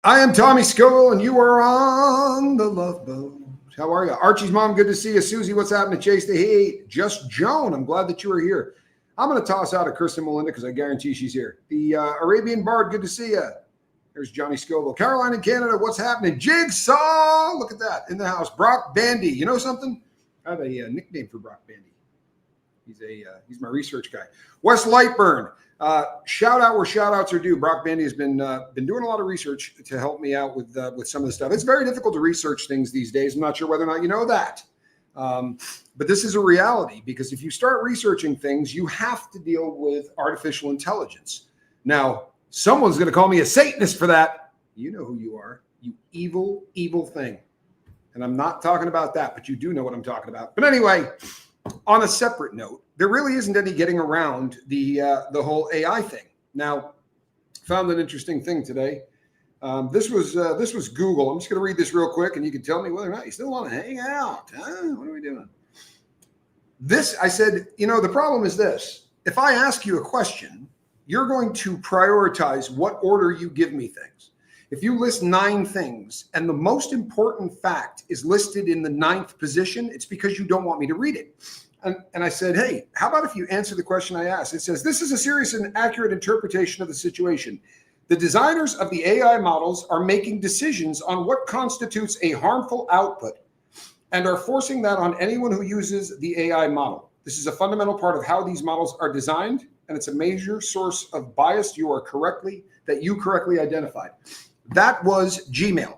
I am Tommy Scoville, and you are on the Love Boat. How are you? Archie's mom, good to see you. Susie, what's happening? Chase the Hey, just Joan, I'm glad that you are here. I'm going to toss out a Kristen Melinda because I guarantee she's here. The Arabian Bard, good to see you. There's Johnny Scoville. Caroline in Canada, what's happening? Jigsaw, look at that, in the house. Brock Bandy, you know something? I have a nickname for Brock Bandy. He's my research guy. Wes Lightburn, shout out where shout outs are due. Brock Bandy has been doing a lot of research to help me out with some of the stuff. It's very difficult to research things these days. I'm not sure whether or not you know that. But this is a reality, because if you start researching things, you have to deal with artificial intelligence. Now, someone's going to call me a Satanist for that. You know who you are, you evil, evil thing. And I'm not talking about that, but you do know what I'm talking about. But anyway, on a separate note, there really isn't any getting around the whole AI thing. Now, found an interesting thing today. This was Google. I'm just going to read this real quick, and you can tell me whether or not you still want to hang out. Huh? What are we doing? I said, the problem is this. If I ask you a question, you're going to prioritize what order you give me things. If you list 9 things and the most important fact is listed in the 9th position, it's because you don't want me to read it. And I said, hey, how about if you answer the question I asked? It says, this is a serious and accurate interpretation of the situation. The designers of the AI models are making decisions on what constitutes a harmful output and are forcing that on anyone who uses the AI model. This is a fundamental part of how these models are designed, and it's a major source of bias you correctly identified. That was Gmail.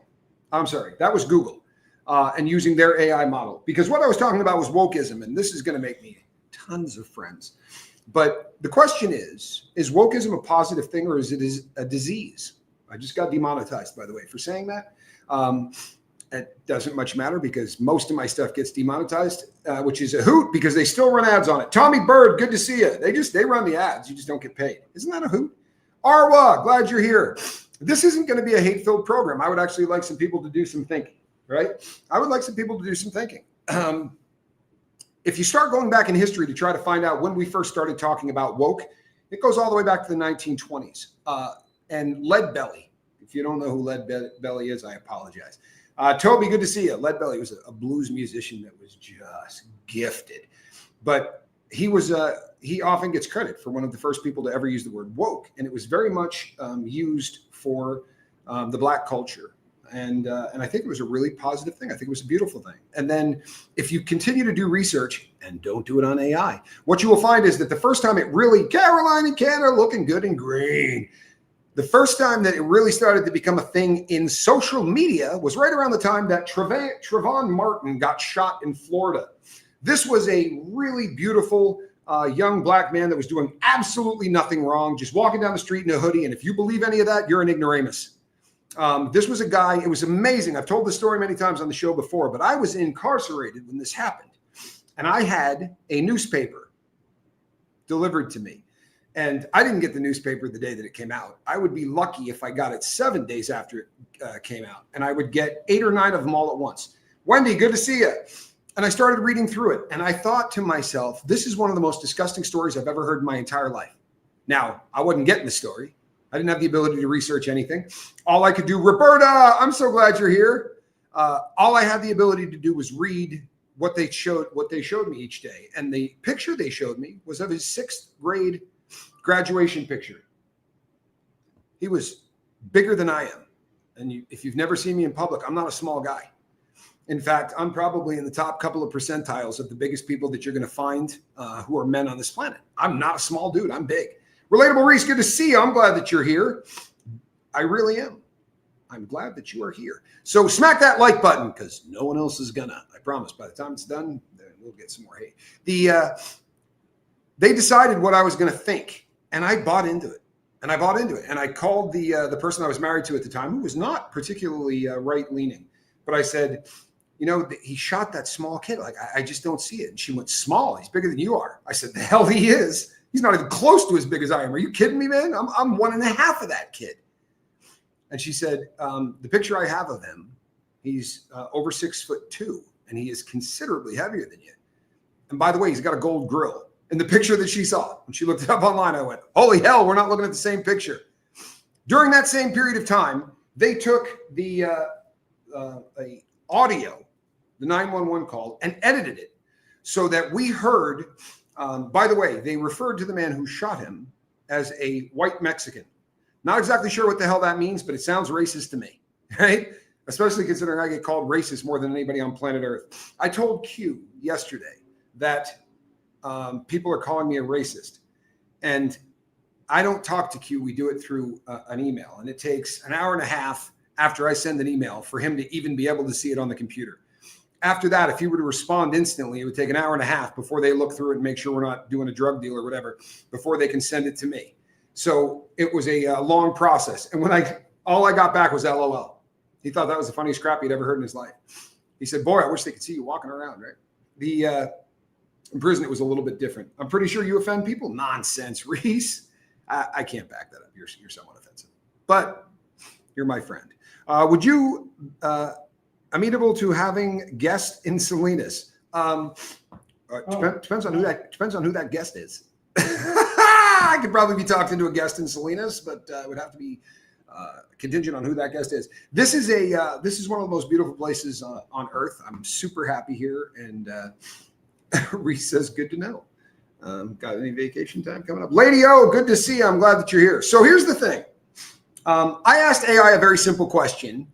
I'm sorry, that was Google, and using their AI model. Because what I was talking about was wokeism, and this is going to make me tons of friends. But the question is wokeism a positive thing, or is it a disease? I just got demonetized, by the way, for saying that. It doesn't much matter, because most of my stuff gets demonetized, which is a hoot, because they still run ads on it. Tommy Bird, good to see you. They run the ads. You just don't get paid. Isn't that a hoot? Arwa, glad you're here. This isn't going to be a hate-filled program. I would actually like some people to do some thinking, right? I would like some people to do some thinking. If you start going back in history to try to find out when we first started talking about woke, it goes all the way back to the 1920s. And Leadbelly, if you don't know who Leadbelly is, I apologize. Toby, good to see you. Leadbelly was a blues musician that was just gifted. But he often gets credit for one of the first people to ever use the word woke. And it was very much used for the Black culture. And I think it was a really positive thing. I think it was a beautiful thing. And then if you continue to do research, and don't do it on AI, what you will find is that the first time it really, Caroline in Canada looking good and green, the first time that it really started to become a thing in social media was right around the time that Trayvon Martin got shot in Florida. This was a really beautiful young Black man that was doing absolutely nothing wrong, just walking down the street in a hoodie. And if you believe any of that, you're an ignoramus. This was a guy, it was amazing. I've told this story many times on the show before, but I was incarcerated when this happened. And I had a newspaper delivered to me. And I didn't get the newspaper the day that it came out. I would be lucky if I got it 7 days after it came out. And I would get 8 or 9 of them all at once. Wendy, good to see you. And I started reading through it. And I thought to myself, this is one of the most disgusting stories I've ever heard in my entire life. Now, I wasn't getting the story. I didn't have the ability to research anything. All I could do, Roberta, I'm so glad you're here. All I had the ability to do was read what they showed me each day. And the picture they showed me was of his 6th grade graduation picture. He was bigger than I am. And if you've never seen me in public, I'm not a small guy. In fact, I'm probably in the top couple of percentiles of the biggest people that you're going to find who are men on this planet. I'm not a small dude. I'm big. Relatable Reese, good to see you. I'm glad that you're here. I really am. I'm glad that you are here. So smack that like button, because no one else is gonna. I promise. By the time it's done, we'll get some more hate. They decided what I was going to think, and I bought into it. And I called the person I was married to at the time, who was not particularly right-leaning. But I said, he shot that small kid. Like, I just don't see it. And she went, small? He's bigger than you are. I said, the hell he is. He's not even close to as big as I am. Are you kidding me, man? I'm 1.5 of that kid. And she said, the picture I have of him, he's over 6'2", and he is considerably heavier than you. And by the way, he's got a gold grill. In the picture that she saw, when she looked it up online, I went, holy hell, we're not looking at the same picture. During that same period of time, They took the audio, the 911 call, and edited it so that we heard, by the way, they referred to the man who shot him as a white Mexican. Not exactly sure what the hell that means, but it sounds racist to me, right? Especially considering I get called racist more than anybody on planet Earth. I told Q yesterday that people are calling me a racist. And I don't talk to Q. We do it through an email. And it takes an hour and a half after I send an email for him to even be able to see it on the computer. After that, if he were to respond instantly, it would take an hour and a half before they look through it and make sure we're not doing a drug deal or whatever, before they can send it to me. So it was a long process. And when all I got back was LOL. He thought that was the funniest crap he'd ever heard in his life. He said, boy, I wish they could see you walking around, right? In prison, it was a little bit different. I'm pretty sure you offend people. Nonsense, Reese. I can't back that up. You're somewhat offensive, but you're my friend. Would you amenable to having guests in Salinas? Depends on who that guest is. I could probably be talking to a guest in Salinas, but it would have to be contingent on who that guest is. This is one of the most beautiful places on earth. I'm super happy here, and Reese says, "Good to know." Got any vacation time coming up? Lady O, good to see you. I'm glad that you're here. So here's the thing. I asked AI a very simple question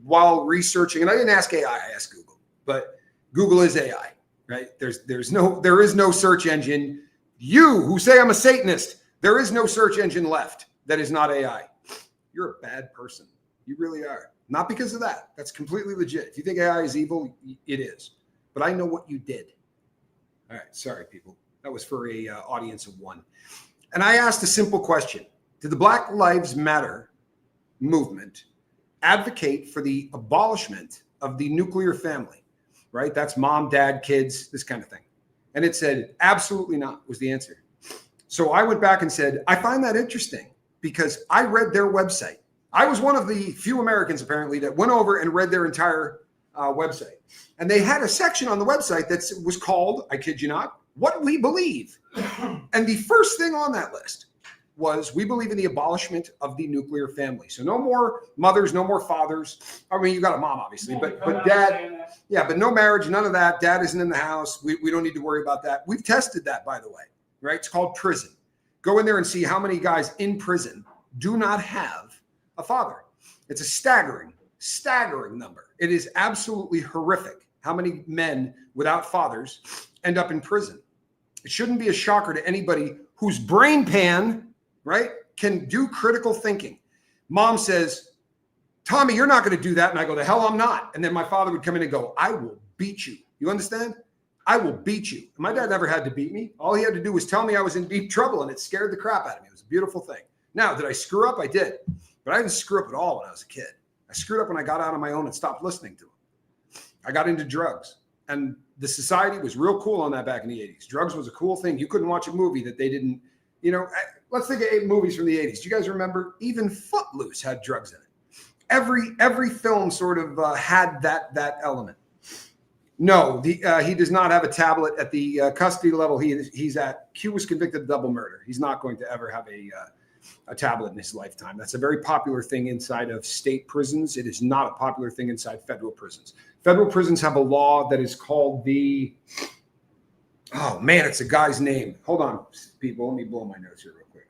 while researching, and I didn't ask AI, I asked Google, but Google is AI, right? There is no search engine. You who say I'm a Satanist, there is no search engine left that is not AI. You're a bad person. You really are. Not because of that. That's completely legit. If you think AI is evil, it is. But I know what you did. All right. Sorry, people. That was for a audience of one. And I asked a simple question. Did the Black Lives Matter movement advocate for the abolishment of the nuclear family, right? That's mom, dad, kids, this kind of thing. And it said, absolutely not, was the answer. So I went back and said, I find that interesting because I read their website. I was one of the few Americans, apparently, that went over and read their entire website. And they had a section on the website that was called, I kid you not, What We Believe. And the first thing on that list was, we believe in the abolishment of the nuclear family. So no more mothers, no more fathers. I mean, you got a mom, obviously, but dad, yeah, but no marriage, none of that. Dad isn't in the house. We don't need to worry about that. We've tested that, by the way, right? It's called prison. Go in there and see how many guys in prison do not have a father. It's a staggering number. It is absolutely horrific how many men without fathers end up in prison. It shouldn't be a shocker to anybody whose brain pan, right, can do critical thinking. Mom says, Tommy, you're not going to do that. And I go, the hell I'm not. And then my father would come in and go, I will beat you. You understand? I will beat you. And my dad never had to beat me. All he had to do was tell me I was in deep trouble, and it scared the crap out of me. It was a beautiful thing. Now, did I screw up? I did. But I didn't screw up at all when I was a kid. I screwed up when I got out on my own and stopped listening to him. I got into drugs. And the society was real cool on that back in the 80s. Drugs was a cool thing. You couldn't watch a movie that they didn't, let's think of 8 movies from the 80s. Do you guys remember? Even Footloose had drugs in it. Every film sort of had that element. No, he does not have a tablet at the custody level he's at. Q was convicted of double murder. He's not going to ever have a tablet in his lifetime. That's a very popular thing inside of state prisons. It is not a popular thing inside federal prisons. Federal prisons have a law that is called it's a guy's name. Hold on, people. Let me blow my nose here real quick.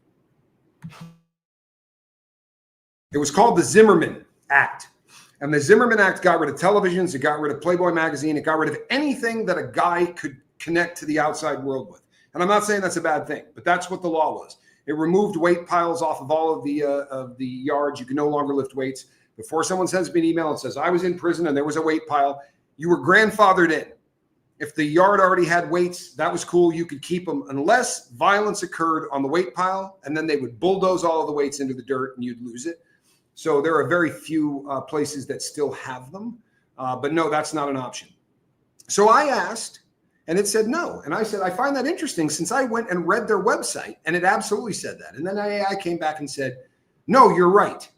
It was called the Zimmerman Act. And the Zimmerman Act got rid of televisions. It got rid of Playboy magazine. It got rid of anything that a guy could connect to the outside world with. And I'm not saying that's a bad thing, but that's what the law was. It removed weight piles off of all of the yards. You can no longer lift weights. Before someone sends me an email and says, I was in prison and there was a weight pile, you were grandfathered in. If the yard already had weights, that was cool. You could keep them unless violence occurred on the weight pile, and then they would bulldoze all of the weights into the dirt and you'd lose it. So there are very few places that still have them. But no, that's not an option. So I asked, and it said no. And I said, I find that interesting since I went and read their website, and it absolutely said that. And then I came back and said, no, you're right.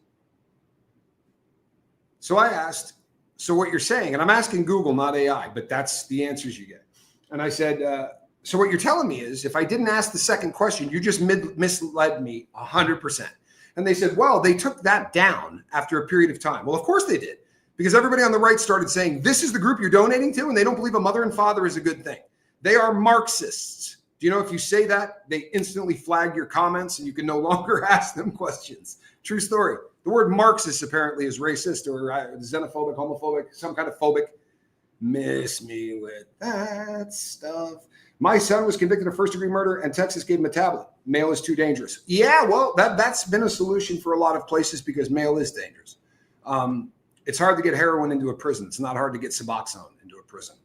So I asked, so what you're saying, and I'm asking Google, not AI, but that's the answers you get. And I said, so what you're telling me is if I didn't ask the second question, you just misled me 100%. And they said, well, they took that down after a period of time. Well, of course they did, because everybody on the right started saying, this is the group you're donating to, and they don't believe a mother and father is a good thing. They are Marxists. Do you know if you say that, they instantly flag your comments and you can no longer ask them questions? True story. The word Marxist apparently is racist or xenophobic, homophobic, some kind of phobic. Miss me with that stuff. My son was convicted of first-degree murder and Texas gave him a tablet. Mail is too dangerous. Yeah, well, that's been a solution for a lot of places because mail is dangerous. It's hard to get heroin into a prison. It's not hard to get Suboxone into a prison.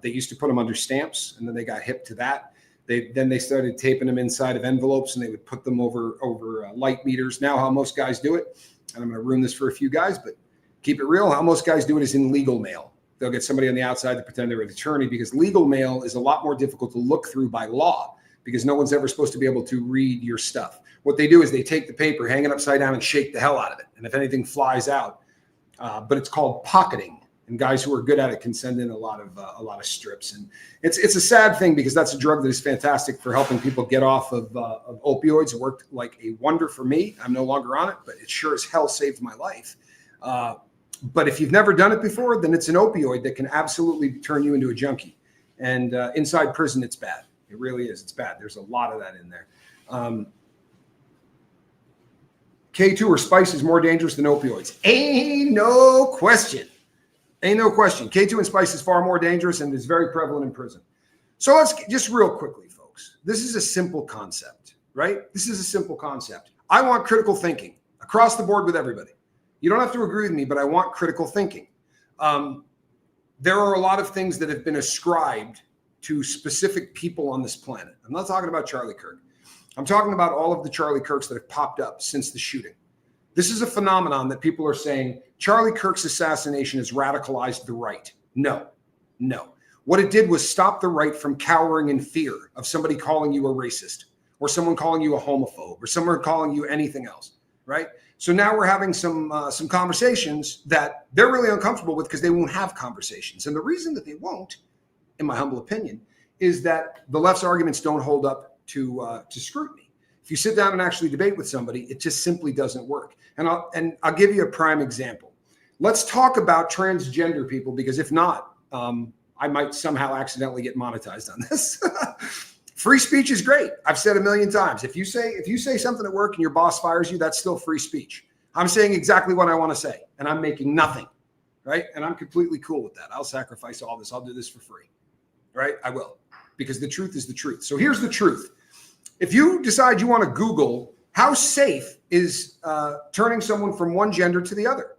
They used to put them under stamps, and then they got hip to that. Then they started taping them inside of envelopes, and they would put them over light meters. Now, how most guys do it, and I'm going to ruin this for a few guys, but keep it real. How most guys do it is in legal mail. They'll get somebody on the outside to pretend they're an attorney because legal mail is a lot more difficult to look through by law because no one's ever supposed to be able to read your stuff. What they do is they take the paper, hang it upside down, and shake the hell out of it. And if anything flies out, but it's called pocketing. And guys who are good at it can send in a lot of strips. And it's a sad thing because that's a drug that is fantastic for helping people get off of opioids. It worked like a wonder for me. I'm no longer on it, but it sure as hell saved my life. But if you've never done it before, then it's an opioid that can absolutely turn you into a junkie. And inside prison, it's bad. It really is. It's bad. There's a lot of that in there. K2 or spice is more dangerous than opioids. Ain't no question. Ain't no question. K2 and spice is far more dangerous and is very prevalent in prison. So let's just real quickly, folks. This is a simple concept, right? This is a simple concept. I want critical thinking across the board with everybody. You don't have to agree with me, but I want critical thinking. There are a lot of things that have been ascribed to specific people on this planet. I'm not talking about Charlie Kirk. I'm talking about all of the Charlie Kirks that have popped up since the shooting. This is a phenomenon that people are saying Charlie Kirk's assassination has radicalized the right. No. What it did was stop the right from cowering in fear of somebody calling you a racist or someone calling you a homophobe or someone calling you anything else, right? So now we're having some conversations that they're really uncomfortable with because they won't have conversations. And the reason that they won't, in my humble opinion, is that the left's arguments don't hold up to scrutiny. If you sit down and actually debate with somebody, it just simply doesn't work. And I'll give you a prime example. Let's talk about transgender people, because if not, I might somehow accidentally get monetized on this. Free speech is great. I've said a million times. If you say something at work and your boss fires you, that's still free speech. I'm saying exactly what I want to say, and I'm making nothing, right? And I'm completely cool with that. I'll sacrifice all this. I'll do this for free, right? I will, because the truth is the truth. So here's the truth. If you decide you want to Google how safe is turning someone from one gender to the other,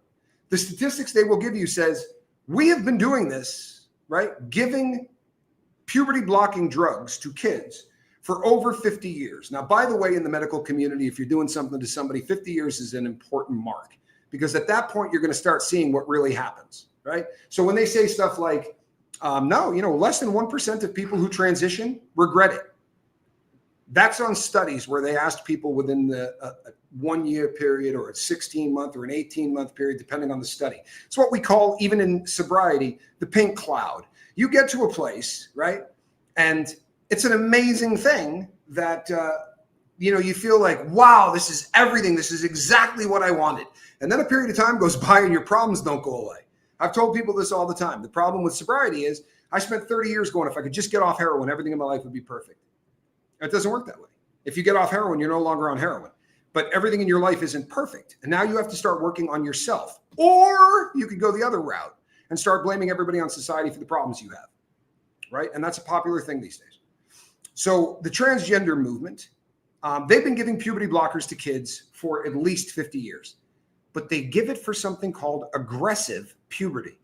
the statistics they will give you says, we have been doing this, right? Giving puberty blocking drugs to kids for over 50 years. Now, by the way, in the medical community, if you're doing something to somebody, 50 years is an important mark, because at that point, you're going to start seeing what really happens, right? So when they say stuff like, no, less than 1% of people who transition regret it. That's on studies where they asked people within the 1 year period or a 16-month or an 18-month period, depending on the study. It's what we call, even in sobriety, the pink cloud. You get to a place, right? And it's an amazing thing that, you feel like, wow, this is everything. This is exactly what I wanted. And then a period of time goes by and your problems don't go away. I've told people this all the time. The problem with sobriety is I spent 30 years going, if I could just get off heroin, everything in my life would be perfect. It doesn't work that way. If you get off heroin, you're no longer on heroin. But everything in your life isn't perfect. And now you have to start working on yourself. Or you could go the other route and start blaming everybody on society for the problems you have, right? And that's a popular thing these days. So the transgender movement, they've been giving puberty blockers to kids for at least 50 years. But they give it for something called aggressive puberty.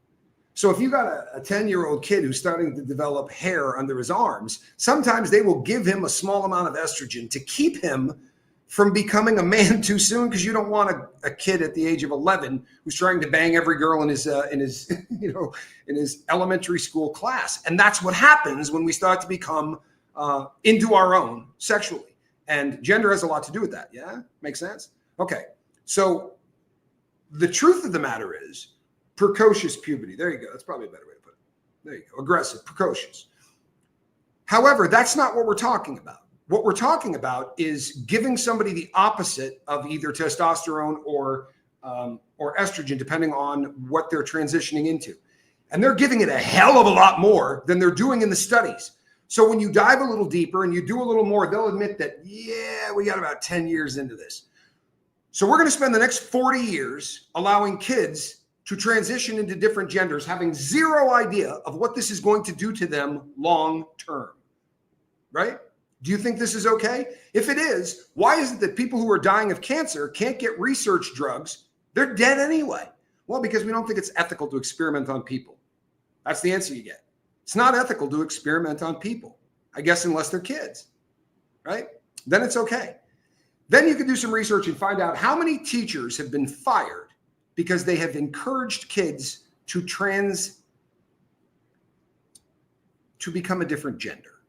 So if you got a 10-year-old kid who's starting to develop hair under his arms, sometimes they will give him a small amount of estrogen to keep him from becoming a man too soon, because you don't want a kid at the age of 11 who's trying to bang every girl in his elementary school class. And that's what happens when we start to become into our own sexually. And gender has a lot to do with that. Yeah, makes sense. Okay, so the truth of the matter is, precocious puberty. There you go. That's probably a better way to put it. There you go. Aggressive, precocious. However, that's not what we're talking about. what we're talking about is giving somebody the opposite of either testosterone or estrogen, depending on what they're transitioning into. And they're giving it a hell of a lot more than they're doing in the studies. So when you dive a little deeper and you do a little more, they'll admit that, yeah, we got about 10 years into this. So we're going to spend the next 40 years allowing kids to transition into different genders, having zero idea of what this is going to do to them long term, right? Do you think this is okay? If it is, why is it that people who are dying of cancer can't get research drugs? They're dead anyway. Well, because we don't think it's ethical to experiment on people. That's the answer you get. It's not ethical to experiment on people, I guess, unless they're kids, right? Then it's okay. Then you can do some research and find out how many teachers have been fired because they have encouraged kids to become a different gender.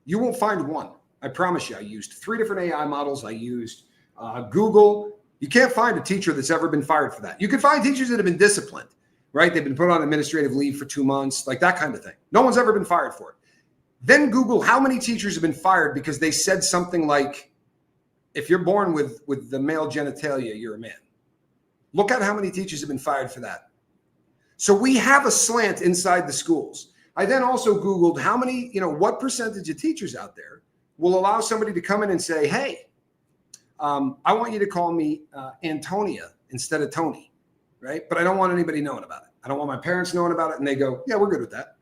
You won't find one. I promise you. I used 3 different AI models. I used Google. You can't find a teacher that's ever been fired for that. You can find teachers that have been disciplined, right? They've been put on administrative leave for 2 months, like that kind of thing. No one's ever been fired for it. Then Google how many teachers have been fired because they said something like, if you're born with the male genitalia, you're a man. Look at how many teachers have been fired for that. So we have a slant inside the schools. I then also Googled how many, what percentage of teachers out there will allow somebody to come in and say, hey, I want you to call me Antonia instead of Tony, right? But I don't want anybody knowing about it. I don't want my parents knowing about it. And they go, yeah, we're good with that.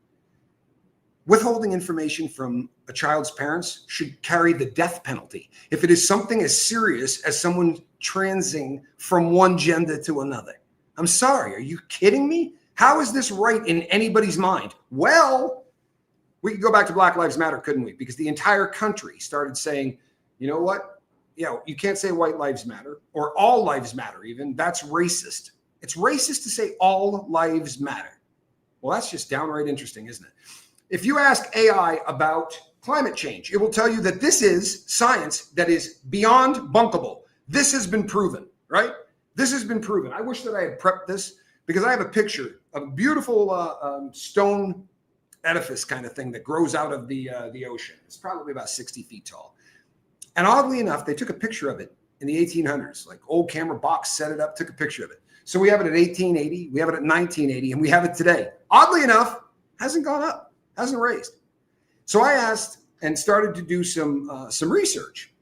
Withholding information from a child's parents should carry the death penalty if it is something as serious as someone transing from one gender to another. I'm sorry, are you kidding me? How is this right in anybody's mind? Well, we could go back to Black Lives Matter, couldn't we? Because the entire country started saying, you know what? You can't say white lives matter or all lives matter even. That's racist. It's racist to say all lives matter. Well, that's just downright interesting, isn't it? If you ask AI about climate change, it will tell you that this is science that is beyond bunkable. This has been proven, right? This has been proven. I wish that I had prepped this because I have a picture of a beautiful stone edifice kind of thing that grows out of the ocean. It's probably about 60 feet tall. And oddly enough, they took a picture of it in the 1800s, like old camera box set it up, took a picture of it. So we have it at 1880, we have it at 1980, and we have it today. Oddly enough, hasn't gone up. Hasn't raised. So I asked and started to do some research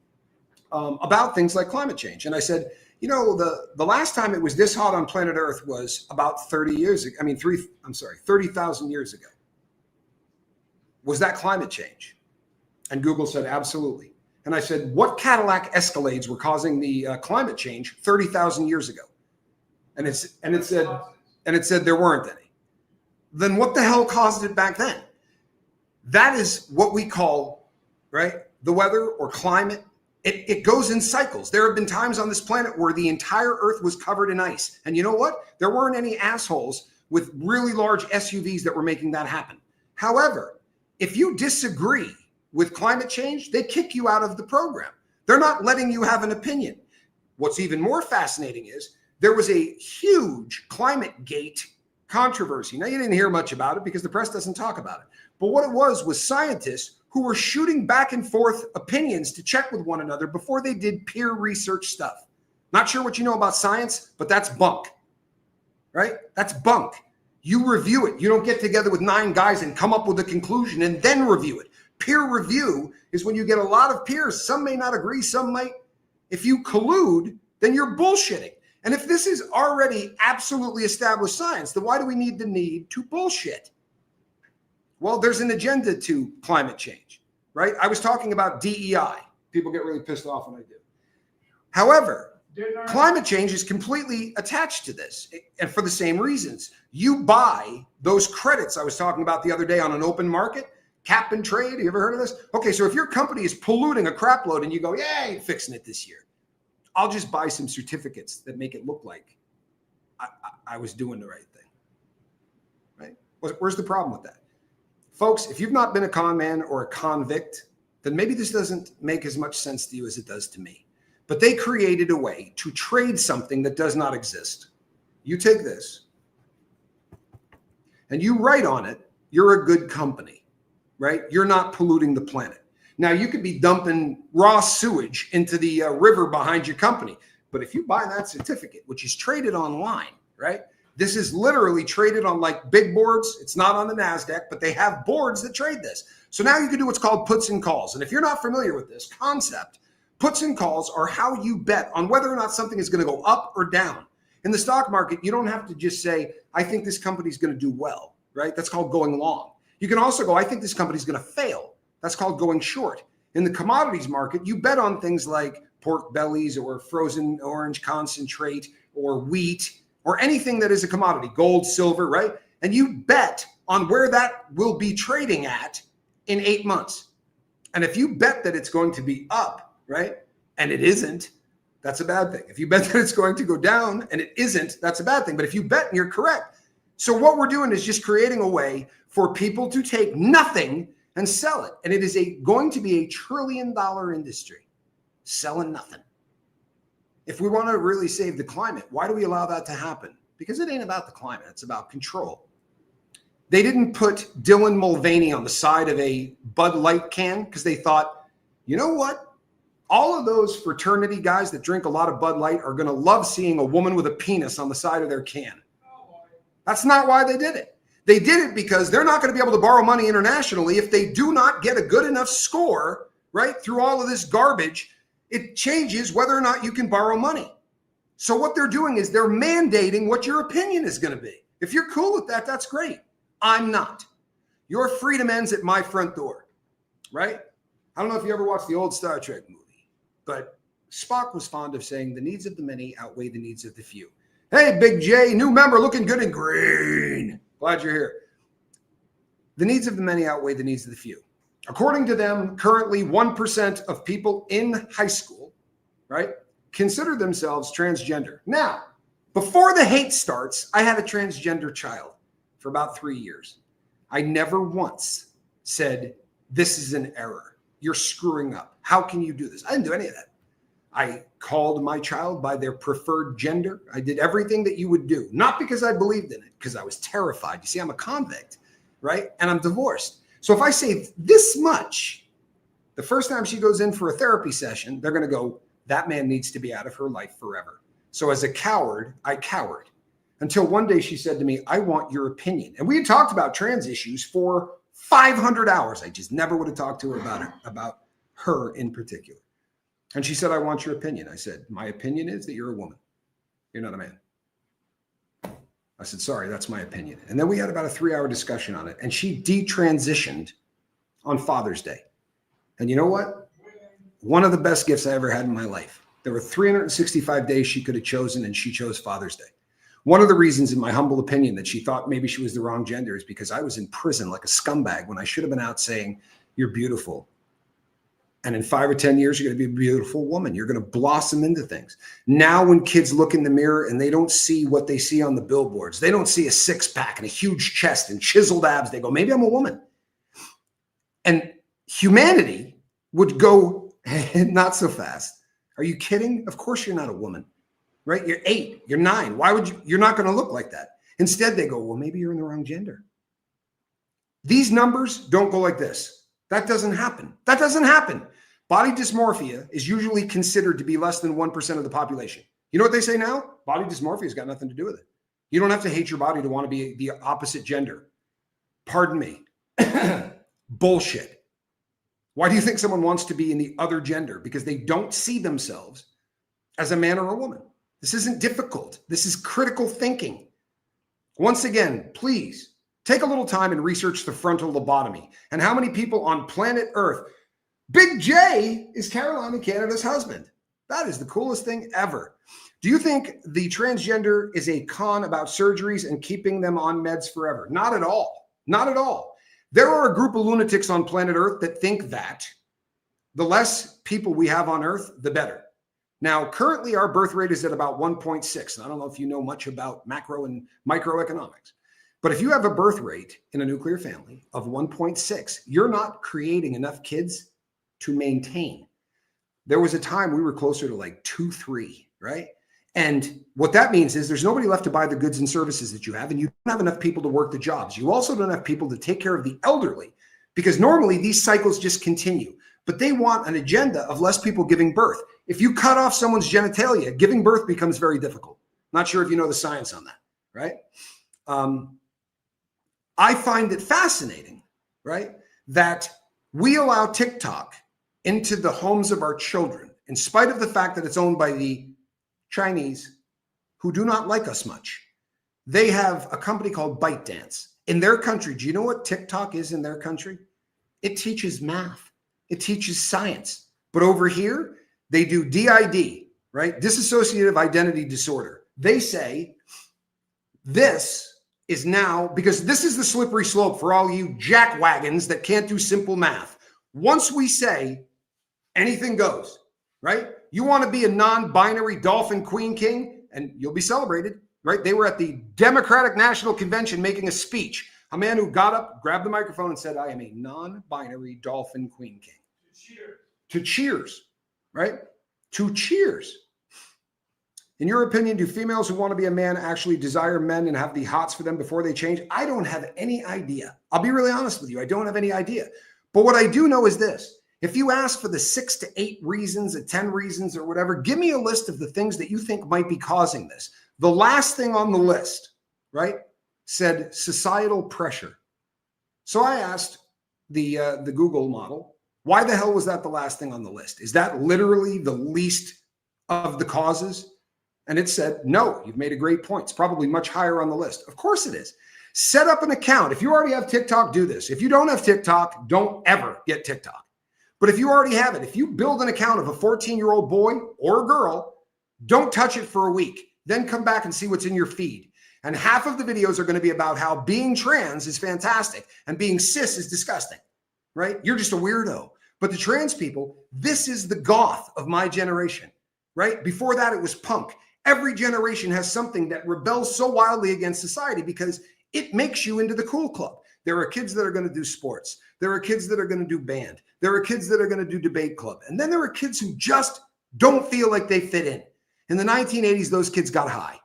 about things like climate change. And I said, the last time it was this hot on planet Earth was about 30,000 years ago. Was that climate change? And Google said, absolutely. And I said, what Cadillac Escalades were causing the climate change 30,000 years ago? And it said there weren't any. Then what the hell caused it back then? That is what we call, right, the weather or climate. It goes in cycles. There have been times on this planet where the entire Earth was covered in ice. And you know what? There weren't any assholes with really large SUVs that were making that happen. However, if you disagree with climate change, they kick you out of the program. They're not letting you have an opinion. What's even more fascinating is there was a huge climate gate controversy. Now, you didn't hear much about it because the press doesn't talk about it. But what it was scientists who were shooting back and forth opinions to check with one another before they did peer research stuff. Not sure what you know about science, but that's bunk, right? That's bunk. You review it. You don't get together with 9 guys and come up with a conclusion and then review it. Peer review is when you get a lot of peers. Some may not agree, some might. If you collude, then you're bullshitting. And if this is already absolutely established science, then why do we need the need to bullshit? Well, there's an agenda to climate change, right? I was talking about DEI. People get really pissed off when I do. However, climate change is completely attached to this, and for the same reasons. You buy those credits I was talking about the other day on an open market, cap and trade. You ever heard of this? Okay, so if your company is polluting a crap load and you go, yay, fixing it this year, I'll just buy some certificates that make it look like I was doing the right thing, right? Where's the problem with that? Folks, if you've not been a con man or a convict, then maybe this doesn't make as much sense to you as it does to me. But they created a way to trade something that does not exist. You take this and you write on it, you're a good company, right? You're not polluting the planet. Now, you could be dumping raw sewage into the river behind your company. But if you buy that certificate, which is traded online, right? This is literally traded on like big boards. It's not on the NASDAQ, but they have boards that trade this. So now you can do what's called puts and calls. And if you're not familiar with this concept, puts and calls are how you bet on whether or not something is going to go up or down. In the stock market, you don't have to just say, I think this company's going to do well, right? That's called going long. You can also go, I think this company's going to fail. That's called going short. In the commodities market, you bet on things like pork bellies or frozen orange concentrate or wheat or anything that is a commodity, gold, silver, right? And you bet on where that will be trading at in 8 months. And if you bet that it's going to be up, right, and it isn't, that's a bad thing. If you bet that it's going to go down and it isn't, that's a bad thing. But if you bet and you're correct. So what we're doing is just creating a way for people to take nothing and sell it. And it is going to be $1 trillion industry, selling nothing. If we want to really save the climate, why do we allow that to happen? Because it ain't about the climate. It's about control. They didn't put Dylan Mulvaney on the side of a Bud Light can because they thought, you know what? All of those fraternity guys that drink a lot of Bud Light are going to love seeing a woman with a penis on the side of their can. That's not why they did it. They did it because they're not going to be able to borrow money internationally if they do not get a good enough score, right? Through all of this garbage, it changes whether or not you can borrow money. So what they're doing is they're mandating what your opinion is going to be. If you're cool with that, that's great. I'm not. Your freedom ends at my front door, right? I don't know if you ever watched the old Star Trek movie, but Spock was fond of saying the needs of the many outweigh the needs of the few. Hey, Big J, new member looking good in green. Glad you're here. The needs of the many outweigh the needs of the few. According to them, currently 1% of people in high school, right, consider themselves transgender. Now, before the hate starts, I had a transgender child for about 3 years. I never once said, this is an error. You're screwing up. How can you do this? I didn't do any of that. I called my child by their preferred gender. I did everything that you would do, not because I believed in it, because I was terrified. You see, I'm a convict, right? And I'm divorced. So if I say this much, the first time she goes in for a therapy session, they're going to go, that man needs to be out of her life forever. So as a coward, I cowered until one day she said to me, I want your opinion. And we had talked about trans issues for 500 hours. I just never would have talked to her about her in particular. And she said, I want your opinion. I said, my opinion is that you're a woman. You're not a man. I said, sorry, that's my opinion. And then we had about a 3-hour discussion on it. And she detransitioned on Father's Day. And you know what? One of the best gifts I ever had in my life. There were 365 days she could have chosen, and she chose Father's Day. One of the reasons, in my humble opinion, that she thought maybe she was the wrong gender is because I was in prison like a scumbag when I should have been out saying, you're beautiful. And in 5 or 10 years, you're going to be a beautiful woman. You're going to blossom into things. Now, when kids look in the mirror and they don't see what they see on the billboards, they don't see a six-pack and a huge chest and chiseled abs. They go, maybe I'm a woman. And humanity would go, not so fast. Are you kidding? Of course you're not a woman, right? You're 8, you're 9. Why would you? You're not going to look like that. Instead, they go, well, maybe you're in the wrong gender. These numbers don't go like this. That doesn't happen. That doesn't happen. Body dysmorphia is usually considered to be less than 1% of the population. You know what they say now? Body dysmorphia has got nothing to do with it. You don't have to hate your body to want to be the opposite gender. Pardon me. Bullshit. Why do you think someone wants to be in the other gender? Because they don't see themselves as a man or a woman. This isn't difficult. This is critical thinking. Once again, please take a little time and research the frontal lobotomy and how many people on planet Earth. Big J is Carolina Canada's husband. That is the coolest thing ever. Do you think the transgender is a con about surgeries and keeping them on meds forever? Not at all. Not at all. There are a group of lunatics on planet Earth that think that the less people we have on Earth, the better. Now, currently our birth rate is at about 1.6. And I don't know if you know much about macro and microeconomics. But if you have a birth rate in a nuclear family of 1.6, you're not creating enough kids to maintain. There was a time we were closer to like 2, 3, right? And what that means is there's nobody left to buy the goods and services that you have, and you don't have enough people to work the jobs. You also don't have people to take care of the elderly, because normally these cycles just continue. but they want an agenda of less people giving birth. If you cut off someone's genitalia, giving birth becomes very difficult. Not sure if you know the science on that, right? I find it fascinating, right, that we allow TikTok into the homes of our children, in spite of the fact that it's owned by the Chinese, who do not like us much. They have a company called ByteDance. In their country, do you know what TikTok is in their country? It teaches math. It teaches science. But over here, they do DID, right? Dissociative identity disorder. They say this is now, because this is the slippery slope for all you jackwagons that can't do simple math. Once we say anything goes, right? You want to be a non-binary dolphin queen king, and you'll be celebrated, right? They were at the Democratic National Convention making a speech. A man who got up, grabbed the microphone and said, I am a non-binary dolphin queen king. To cheers, right? To cheers. In your opinion, do females who want to be a man actually desire men and have the hots for them before they change? I don't have any idea. I'll be really honest with you. I don't have any idea. But what I do know is this. If you ask for the 6 to 8 reasons, or 10 reasons or whatever, give me a list of the things that you think might be causing this. The last thing on the list, right, said societal pressure. So I asked the Google model, why the hell was that the last thing on the list? Is that literally the least of the causes? And it said, no, you've made a great point. It's probably much higher on the list. Of course it is. Set up an account. If you already have TikTok, do this. If you don't have TikTok, don't ever get TikTok. But if you already have it, if you build an account of a 14-year-old boy or girl, don't touch it for a week. Then come back and see what's in your feed. And half of the videos are going to be about how being trans is fantastic and being cis is disgusting, right? You're just a weirdo. But the trans people, this is the goth of my generation, right? Before that, it was punk. Every generation has something that rebels so wildly against society because it makes you into the cool club. There are kids that are going to do sports. There are kids that are going to do band. There are kids that are going to do debate club. And then there are kids who just don't feel like they fit in. In the 1980s, those kids got high.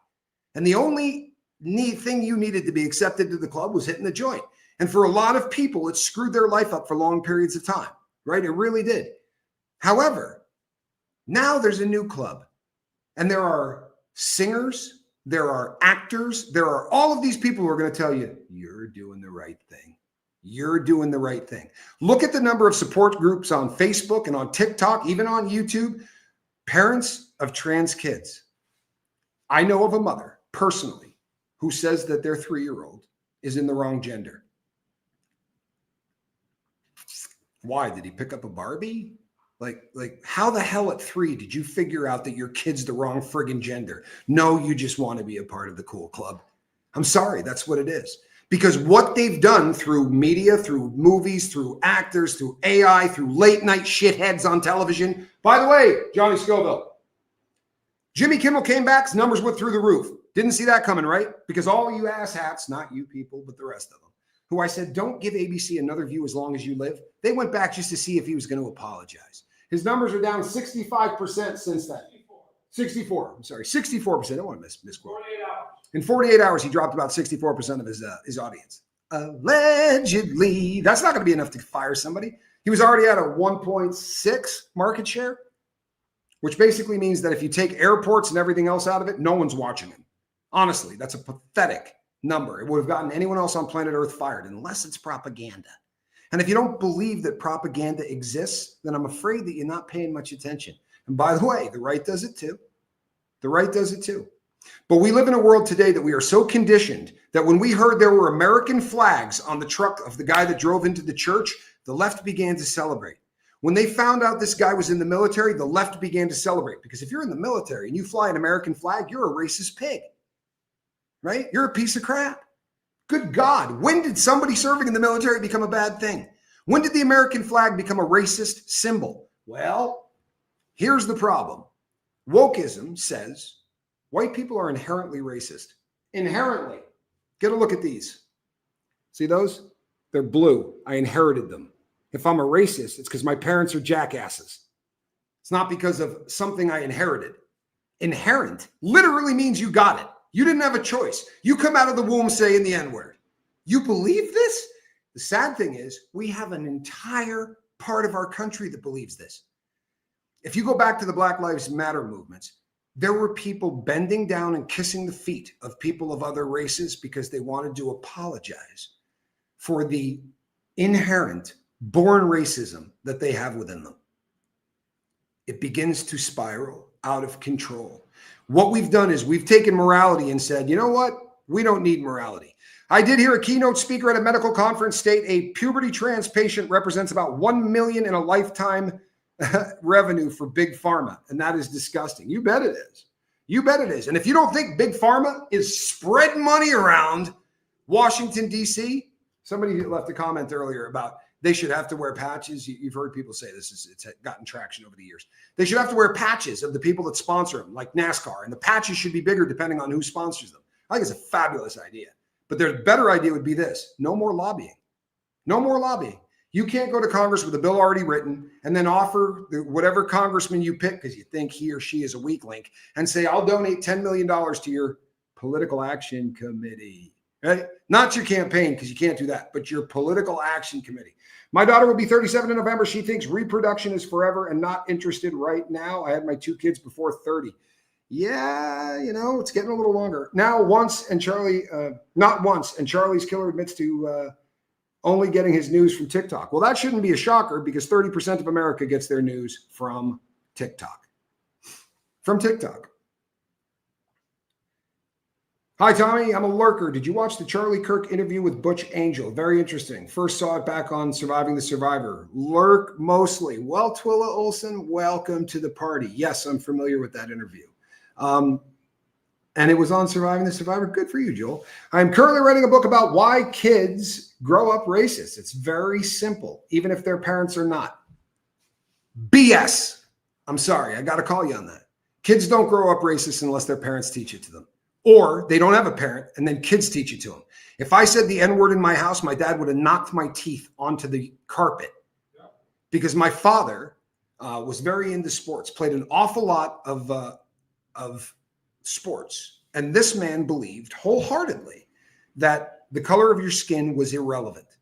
And the only thing you needed to be accepted to the club was hitting the joint. And for a lot of people, it screwed their life up for long periods of time, right? It really did. However, now there's a new club. And there are singers, there are actors, there are all of these people who are going to tell you, you're doing the right thing. You're doing the right thing. Look at the number of support groups on Facebook and on TikTok, even on YouTube. Parents of trans kids. I know of a mother personally who says that their 3-year-old is in the wrong gender. Why? Did he pick up a Barbie? Like how the hell at 3 did you figure out that your kid's the wrong friggin' gender? No, you just want to be a part of the cool club. I'm sorry, that's what it is. Because what they've done through media, through movies, through actors, through AI, through late night shitheads on television. By the way, Johnny Scoville, Jimmy Kimmel came back, his numbers went through the roof. Didn't see that coming, right? Because all you asshats, not you people, but the rest of them, who I said, don't give ABC another view as long as you live. They went back just to see if he was going to apologize. His numbers are down 65% since then. 64. I'm sorry, 64%. I don't want to misquote. 48 hours. In 48 hours, he dropped about 64% of his audience. Allegedly. That's not going to be enough to fire somebody. He was already at a 1.6 market share, which basically means that if you take airports and everything else out of it, no one's watching him. Honestly, that's a pathetic number. It would have gotten anyone else on planet Earth fired unless it's propaganda. And if you don't believe that propaganda exists, then I'm afraid that you're not paying much attention. And by the way, the right does it too. The right does it too. But we live in a world today that we are so conditioned that when we heard there were American flags on the truck of the guy that drove into the church, the left began to celebrate. When they found out this guy was in the military, the left began to celebrate. Because if you're in the military and you fly an American flag, you're a racist pig, right? You're a piece of crap. Good God. When did somebody serving in the military become a bad thing? When did the American flag become a racist symbol? Well, here's the problem. Wokeism says white people are inherently racist. Inherently. Get a look at these. See those? They're blue. I inherited them. If I'm a racist, it's because my parents are jackasses. It's not because of something I inherited. Inherent literally means you got it. You didn't have a choice. You come out of the womb saying the N-word. You believe this? The sad thing is we have an entire part of our country that believes this. If you go back to the Black Lives Matter movements, there were people bending down and kissing the feet of people of other races because they wanted to apologize for the inherent born racism that they have within them. It begins to spiral out of control. What we've done is we've taken morality and said, you know what? We don't need morality. I did hear a keynote speaker at a medical conference state a puberty trans patient represents about 1 million in a lifetime revenue for big pharma. And that is disgusting. You bet it is. You bet it is. And if you don't think big pharma is spreading money around Washington, D.C., somebody left a comment earlier about they should have to wear patches. You've heard people say this. It's gotten traction over the years. They should have to wear patches of the people that sponsor them, like NASCAR. And the patches should be bigger depending on who sponsors them. I think it's a fabulous idea. But their better idea would be this. No more lobbying. No more lobbying. You can't go to Congress with a bill already written and then offer whatever congressman you pick because you think he or she is a weak link and say, I'll donate $10 million to your political action committee. Right? Not your campaign, because you can't do that, but your political action committee. My daughter will be 37 in November. She thinks reproduction is forever and not interested right now. I had my 2 kids before 30. Yeah, it's getting a little longer. Now not once, and Charlie's killer admits to only getting his news from TikTok. Well, that shouldn't be a shocker because 30% of America gets their news from TikTok. From TikTok. Hi, Tommy. I'm a lurker. Did you watch the Charlie Kirk interview with Butch Angel? Very interesting. First saw it back on Surviving the Survivor. Lurk mostly. Well, Twilla Olson, welcome to the party. Yes, I'm familiar with that interview. And it was on Surviving the Survivor. Good for you, Joel. I'm currently writing a book about why kids grow up racist. It's very simple, even if their parents are not. BS. I'm sorry. I got to call you on that. Kids don't grow up racist unless their parents teach it to them. Or they don't have a parent and then kids teach it to them. If I said the N-word in my house, my dad would have knocked my teeth onto the carpet because my father was very into sports, played an awful lot of sports. And this man believed wholeheartedly that the color of your skin was irrelevant.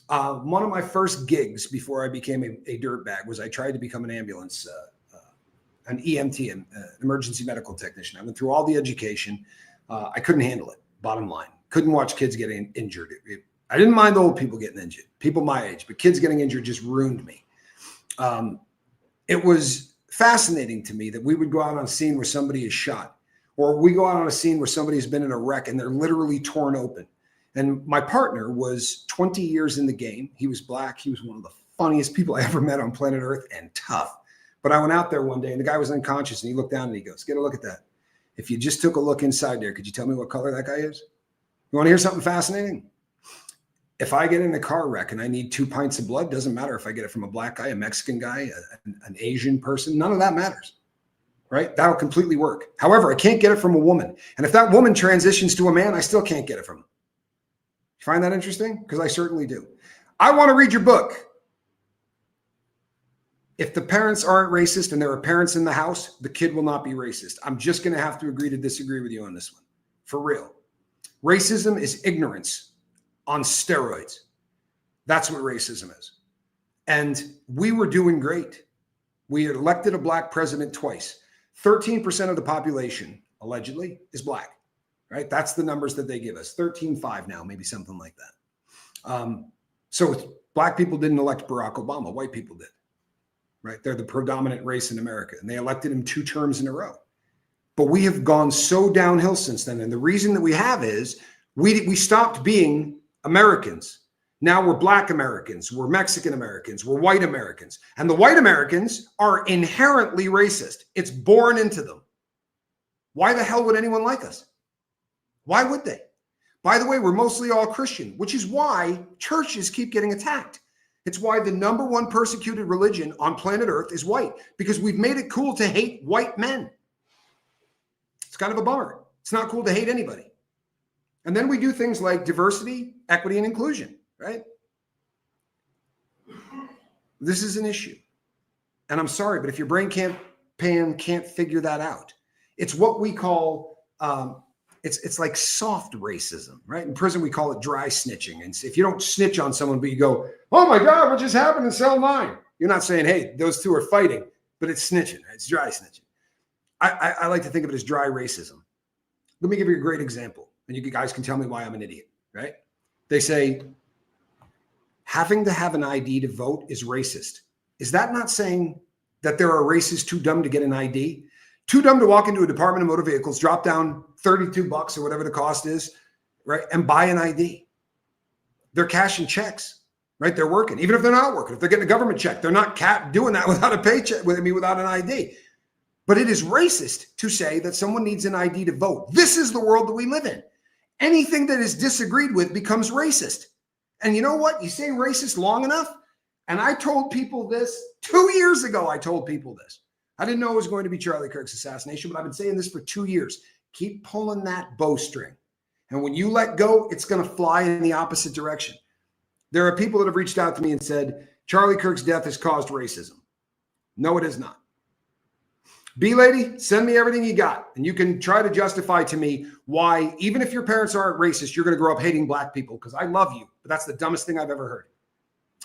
One of my first gigs before I became a dirtbag was I tried to become an ambulance an EMT, an emergency medical technician. I went through all the education. I couldn't handle it, bottom line. Couldn't watch kids getting injured. I didn't mind old people getting injured, people my age, but kids getting injured just ruined me. It was fascinating to me that we would go out on a scene where somebody is shot, or we go out on a scene where somebody's been in a wreck and they're literally torn open. And my partner was 20 years in the game. He was black. He was one of the funniest people I ever met on planet Earth and tough. But I went out there one day and the guy was unconscious and he looked down and he goes, get a look at that. If you just took a look inside there, could you tell me what color that guy is? You want to hear something fascinating? If I get in a car wreck and I need 2 pints of blood, doesn't matter if I get it from a black guy, a Mexican guy, an Asian person, none of that matters, right? That'll completely work. However, I can't get it from a woman. And if that woman transitions to a man, I still can't get it from him. You find that interesting? Because I certainly do. I want to read your book. If the parents aren't racist and there are parents in the house, the kid will not be racist. I'm just going to have to agree to disagree with you on this one. For real. Racism is ignorance on steroids. That's what racism is. And we were doing great. We elected a black president twice. 13% of the population, allegedly, is black, right? That's the numbers that they give us. 13.5 now, maybe something like that. So black people didn't elect Barack Obama. White people did. Right? They're the predominant race in America, and they elected him 2 terms in a row. But we have gone so downhill since then. And the reason that we have is we stopped being Americans. Now we're black Americans, we're Mexican Americans, we're white Americans. And the white Americans are inherently racist. It's born into them. Why the hell would anyone like us? Why would they? By the way, we're mostly all Christian, which is why churches keep getting attacked. It's why the #1 persecuted religion on planet Earth is white, because we've made it cool to hate white men. It's kind of a bummer. It's not cool to hate anybody. And then we do things like diversity, equity, and inclusion, right? This is an issue. And I'm sorry, but if your brain can't figure that out, it's what we call It's like soft racism, right? In prison, we call it dry snitching. And if you don't snitch on someone, but you go, oh my God, what just happened in cell 9? You're not saying, hey, those two are fighting, but it's snitching. It's dry snitching. I like to think of it as dry racism. Let me give you a great example, and you guys can tell me why I'm an idiot, right? They say having to have an ID to vote is racist. Is that not saying that there are racists too dumb to get an ID? Too dumb to walk into a Department of Motor Vehicles, drop down $32 or whatever the cost is, right, and buy an ID. They're cashing checks, right? They're working. Even if they're not working, if they're getting a government check, they're not doing that without a paycheck, without an ID. But it is racist to say that someone needs an ID to vote. This is the world that we live in. Anything that is disagreed with becomes racist. And you know what? You say racist long enough, and I told people this 2 years ago. I told people this. I didn't know it was going to be Charlie Kirk's assassination, but I've been saying this for 2 years. Keep pulling that bowstring. And when you let go, it's going to fly in the opposite direction. There are people that have reached out to me and said, Charlie Kirk's death has caused racism. No, it has not. B-Lady, send me everything you got. And you can try to justify to me why, even if your parents aren't racist, you're going to grow up hating black people, because I love you. But that's the dumbest thing I've ever heard.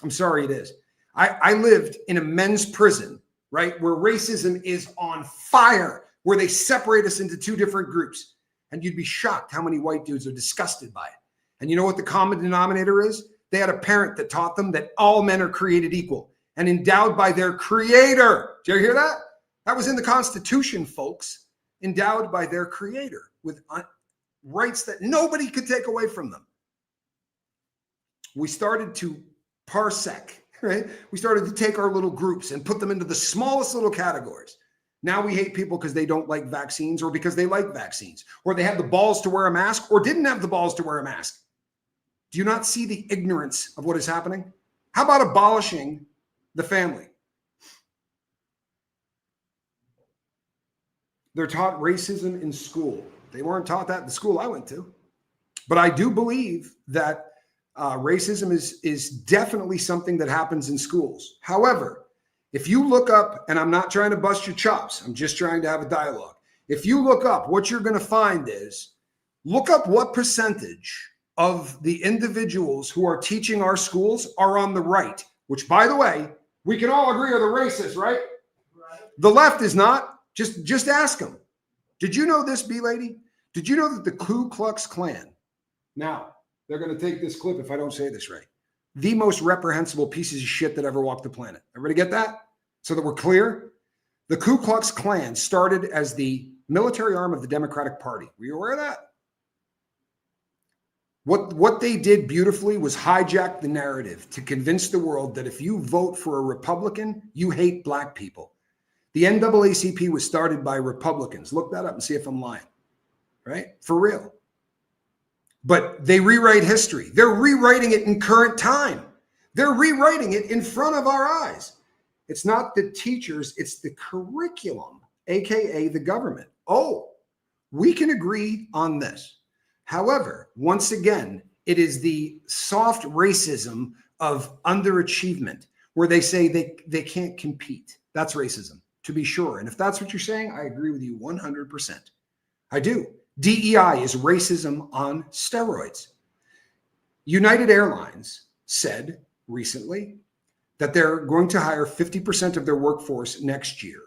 I'm sorry, it is. I lived in a men's prison, right, where racism is on fire, where they separate us into two different groups. And you'd be shocked how many white dudes are disgusted by it. And you know what the common denominator is? They had a parent that taught them that all men are created equal and endowed by their creator. Did you hear that? That was in the Constitution, folks. Endowed by their creator with rights that nobody could take away from them. We started to parsec, right? We started to take our little groups and put them into the smallest little categories. Now we hate people because they don't like vaccines, or because they like vaccines, or they had the balls to wear a mask or didn't have the balls to wear a mask. Do you not see the ignorance of what is happening? How about abolishing the family? They're taught racism in school. They weren't taught that in the school I went to. But I do believe that racism is definitely something that happens in schools. However, if you look up, and I'm not trying to bust your chops, I'm just trying to have a dialogue. If you look up, what you're going to find is, look up what percentage of the individuals who are teaching our schools are on the right, which, by the way, we can all agree are the racists, right? The left is not. Just ask them. Did you know this, B-Lady? Did you know that the Ku Klux Klan, now, they're going to take this clip if I don't say this right, the most reprehensible pieces of shit that ever walked the planet. Everybody get that? So that we're clear? The Ku Klux Klan started as the military arm of the Democratic Party. Were you aware of that? What they did beautifully was hijack the narrative to convince the world that if you vote for a Republican, you hate black people. The NAACP was started by Republicans. Look that up and see if I'm lying, right? For real. But they rewrite history. They're rewriting it in current time. They're rewriting it in front of our eyes. It's not the teachers, it's the curriculum, AKA the government. Oh, we can agree on this. However, once again, it is the soft racism of underachievement, where they say they can't compete. That's racism, to be sure. And if that's what you're saying, I agree with you 100%. I do. DEI is racism on steroids. United Airlines said recently that they're going to hire 50% of their workforce next year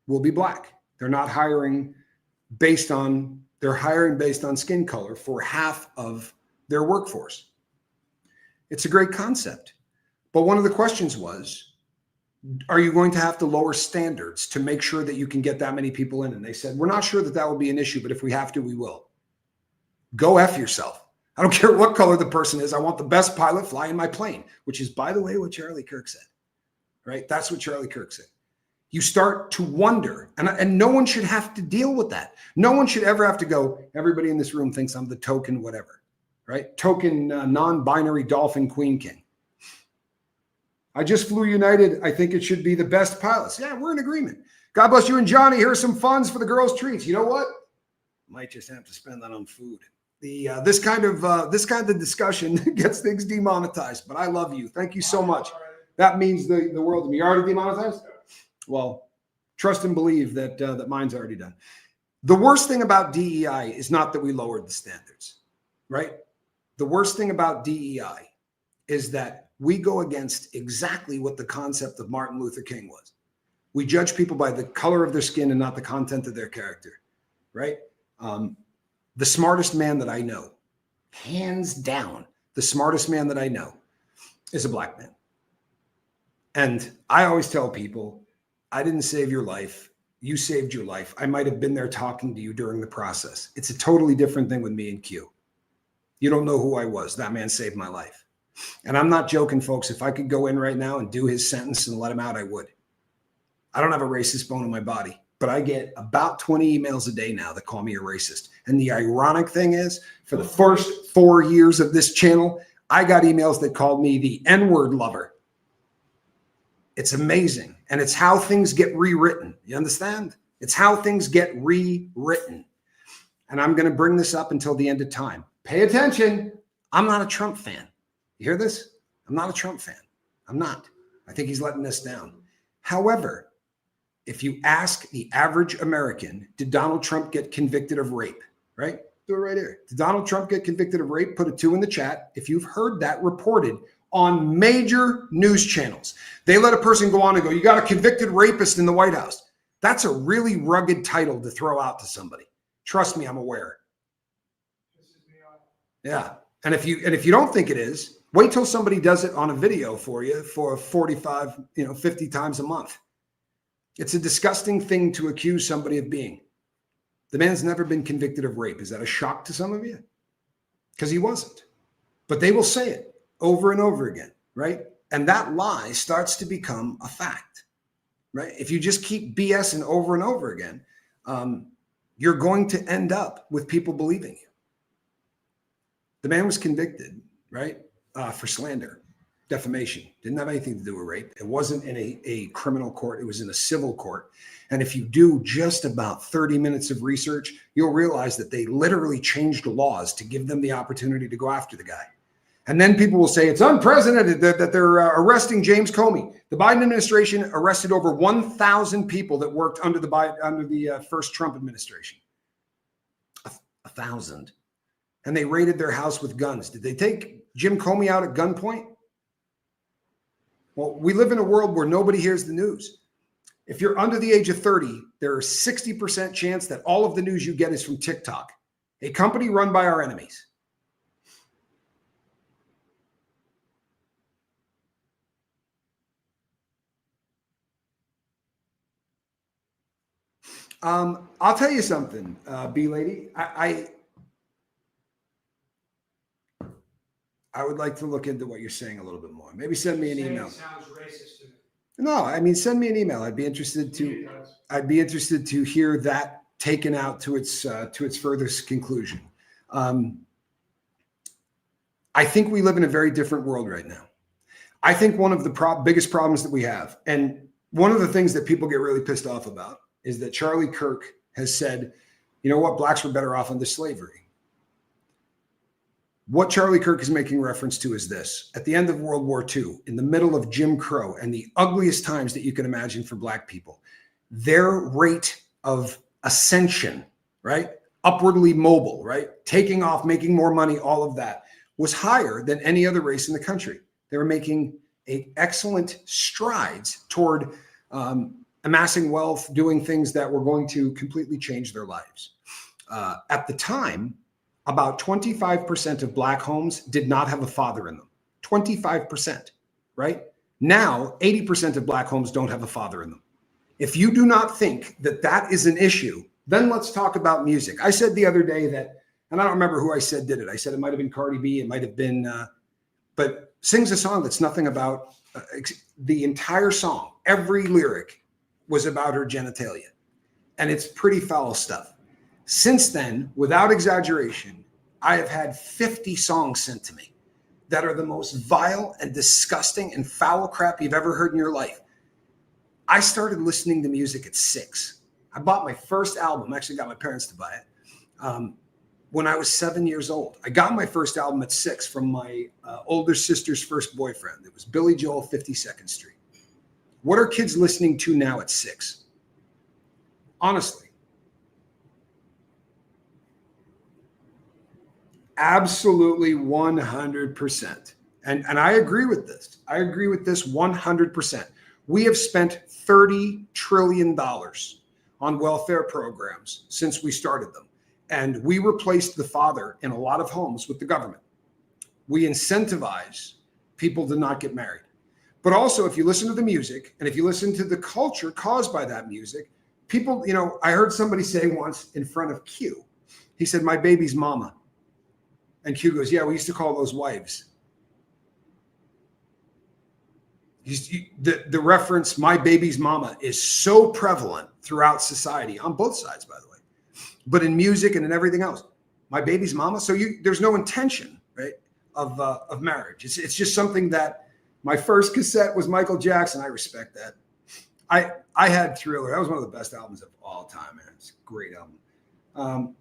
will be black. They're not hiring they're hiring based on skin color for half of their workforce. It's a great concept. But one of the questions was, are you going to have to lower standards to make sure that you can get that many people in? And they said, we're not sure that that will be an issue, but if we have to, we will. Go F yourself. I don't care what color the person is. I want the best pilot flying my plane, which is, by the way, what Charlie Kirk said, right? That's what Charlie Kirk said. You start to wonder, and no one should have to deal with that. No one should ever have to go, everybody in this room thinks I'm the token whatever, right? Token non-binary dolphin queen king. I just flew United. I think it should be the best pilots. Yeah, we're in agreement. God bless you and Johnny. Here's some funds for the girls' treats. You know what? Might just have to spend that on food. This kind of discussion gets things demonetized, but I love you. Thank you so much. That means the world to me. You already demonetized? Well, trust and believe that mine's already done. The worst thing about DEI is not that we lowered the standards, right? The worst thing about DEI is that we go against exactly what the concept of Martin Luther King was. We judge people by the color of their skin and not the content of their character, right? The smartest man that I know, hands down, the smartest man that I know is a black man. And I always tell people, I didn't save your life. You saved your life. I might have been there talking to you during the process. It's a totally different thing with me and Q. You don't know who I was. That man saved my life. And I'm not joking, folks. If I could go in right now and do his sentence and let him out, I would. I don't have a racist bone in my body, but I get about 20 emails a day now that call me a racist. And the ironic thing is, for the first 4 years of this channel, I got emails that called me the N-word lover. It's amazing. And it's how things get rewritten. You understand? It's how things get rewritten. And I'm going to bring this up until the end of time. Pay attention. I'm not a Trump fan. You hear this? I'm not a Trump fan. I'm not. I think he's letting us down. However, if you ask the average American, did Donald Trump get convicted of rape? Right? Do it right here. Did Donald Trump get convicted of rape? Put a 2 in the chat if you've heard that reported on major news channels. They let a person go on and go, you got a convicted rapist in the White House. That's a really rugged title to throw out to somebody. Trust me, I'm aware. Yeah. And if you don't think it is, wait till somebody does it on a video for you for 45, 50 times a month. It's a disgusting thing to accuse somebody of being. The man's never been convicted of rape. Is that a shock to some of you? Because he wasn't. But they will say it over and over again, right? And that lie starts to become a fact, right? If you just keep BSing over and over again, you're going to end up with people believing you. The man was convicted, right, for slander, defamation. Didn't have anything to do with rape. It wasn't in a criminal court. It was in a civil court. And if you do just about 30 minutes of research, you'll realize that they literally changed laws to give them the opportunity to go after the guy. And then people will say it's unprecedented that they're arresting James Comey. The Biden administration arrested over 1,000 people that worked under the first Trump administration. 1,000. And they raided their house with guns. Did they take Jim Comey out at gunpoint? Well, we live in a world where nobody hears the news. If you're under the age of 30, there is 60% chance that all of the news you get is from TikTok, a company run by our enemies. I'll tell you something, B-Lady. I would like to look into what you're saying a little bit more. Maybe send me an email. It sounds racist to me. No, I mean, send me an email. I'd be interested to hear that taken out to its furthest conclusion. I think we live in a very different world right now. I think one of the biggest problems that we have, and one of the things that people get really pissed off about, is that Charlie Kirk has said, you know what, blacks were better off under slavery. What Charlie Kirk is making reference to is this. At the end of World War II, in the middle of Jim Crow and the ugliest times that you can imagine for black people, their rate of ascension, right? Upwardly mobile, right? Taking off, making more money, all of that was higher than any other race in the country. They were making excellent strides toward amassing wealth, doing things that were going to completely change their lives. At the time, about 25% of black homes did not have a father in them. 25%, right? Now, 80% of black homes don't have a father in them. If you do not think that that is an issue, then let's talk about music. I said the other day that, and I don't remember who I said did it. I said it might have been Cardi B. It might have been, but sings a song that's nothing about the entire song. Every lyric was about her genitalia. And it's pretty foul stuff. Since then, without exaggeration, I have had 50 songs sent to me that are the most vile and disgusting and foul crap you've ever heard in your life. I started listening to music at 6. I bought my first album, actually got my parents to buy it, when I was 7 years old. I got my first album at 6 from my older sister's first boyfriend. It was Billy Joel, 52nd Street. What are kids listening to now at 6? Honestly. Absolutely 100%. And I agree with this. I agree with this 100%. We have spent $30 trillion on welfare programs since we started them. And we replaced the father in a lot of homes with the government. We incentivize people to not get married. But also, if you listen to the music and if you listen to the culture caused by that music, people, you know, I heard somebody say once in front of Q, he said, "My baby's mama." And Q goes, "Yeah, we used to call those wives." The reference, "my baby's mama," is so prevalent throughout society on both sides, by the way, but in music and in everything else. My baby's mama. So there's no intention, right, of marriage. It's just something that my first cassette was Michael Jackson. I respect that. I had Thriller. That was one of the best albums of all time, man. It's a great album.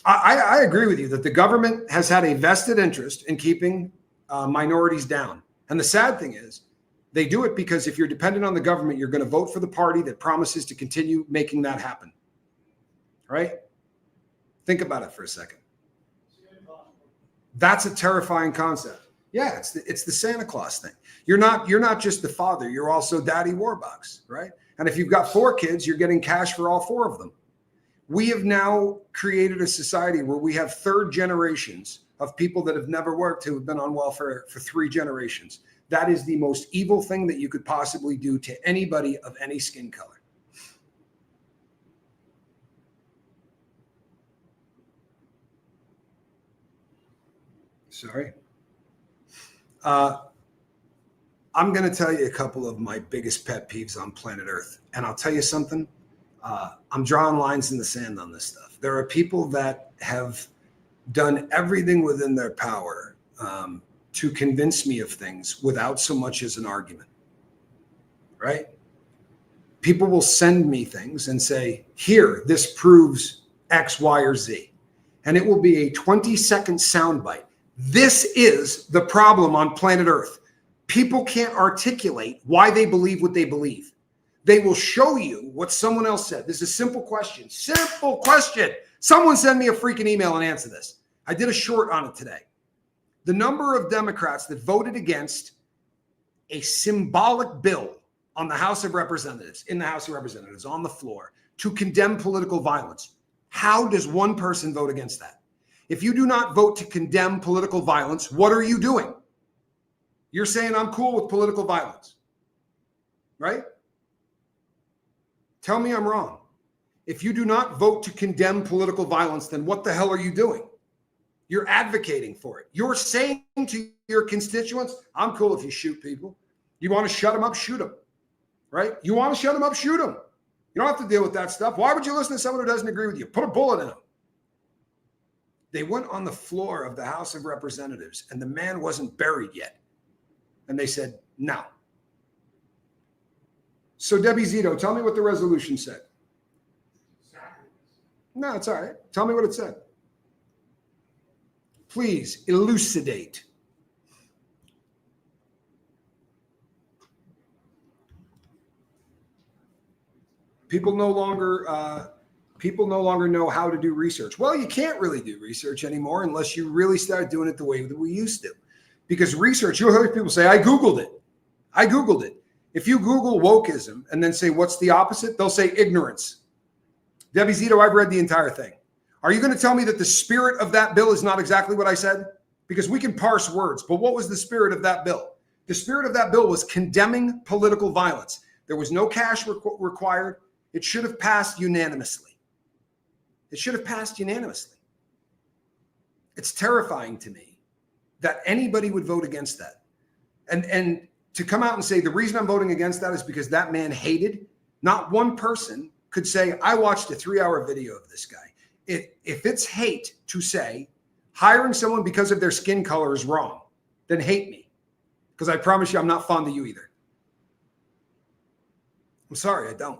I agree with you that the government has had a vested interest in keeping minorities down. And the sad thing is, they do it because if you're dependent on the government, you're going to vote for the party that promises to continue making that happen. Right? Think about it for a second. That's a terrifying concept. Yeah, it's the Santa Claus thing. You're not just the father, you're also Daddy Warbucks, right? And if you've got 4 kids, you're getting cash for all 4 of them. We have now created a society where we have 3rd generations of people that have never worked who have been on welfare for 3 generations. That is the most evil thing that you could possibly do to anybody of any skin color. Sorry. I'm going to tell you a couple of my biggest pet peeves on planet Earth. And I'll tell you something. I'm drawing lines in the sand on this stuff. There are people that have done everything within their power to convince me of things without so much as an argument, right? People will send me things and say, "Here, this proves X, Y, or Z." And it will be a 20-second soundbite. This is the problem on planet Earth. People can't articulate why they believe what they believe. They will show you what someone else said. This is a simple question. Simple question. Someone send me a freaking email and answer this. I did a short on it today. The number of Democrats that voted against a symbolic bill on the House of Representatives, in the House of Representatives, on the floor, to condemn political violence. How does one person vote against that? If you do not vote to condemn political violence, what are you doing? You're saying I'm cool with political violence, right? Tell me I'm wrong. If you do not vote to condemn political violence, then what the hell are you doing? You're advocating for it. You're saying to your constituents, I'm cool if you shoot people. You want to shut them up, shoot them, right? You want to shut them up, shoot them. You don't have to deal with that stuff. Why would you listen to someone who doesn't agree with you? Put a bullet in them. They went on the floor of the House of Representatives and the man wasn't buried yet. And they said, no. So Debbie Zito, tell me what the resolution said. No, it's all right. Tell me what it said. Please elucidate. People no longer know how to do research. Well, you can't really do research anymore unless you really start doing it the way that we used to. Because research, you'll hear people say, I Googled it. I Googled it. If you Google wokeism and then say, what's the opposite? They'll say ignorance. Debbie Zito, I've read the entire thing. Are you going to tell me that the spirit of that bill is not exactly what I said? Because we can parse words, but what was the spirit of that bill? The spirit of that bill was condemning political violence. There was no cash required. It should have passed unanimously. It should have passed unanimously. It's terrifying to me that anybody would vote against that. And to come out and say, the reason I'm voting against that is because that man hated, not one person could say, I watched a 3-hour video of this guy. If it's hate to say hiring someone because of their skin color is wrong, then hate me. Because I promise you, I'm not fond of you either. I'm sorry, I don't.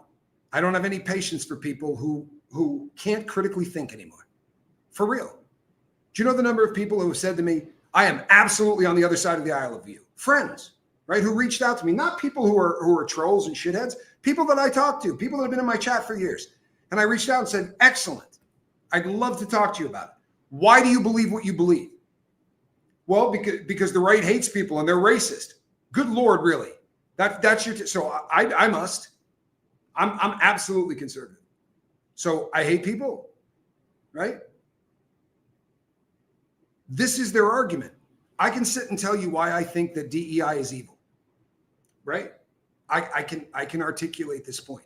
I don't have any patience for people who can't critically think anymore. For real. Do you know the number of people who have said to me, I am absolutely on the other side of the aisle of you? Friends, right? Who reached out to me, not people who are trolls and shitheads, people that I talk to, people that have been in my chat for years. And I reached out and said, excellent. I'd love to talk to you about it. Why do you believe what you believe? Well, because the right hates people and they're racist. Good Lord, really? That's your so I must. I'm absolutely conservative. So I hate people, right? This is their argument. I can sit and tell you why I think that DEI is evil, right? I can articulate this point.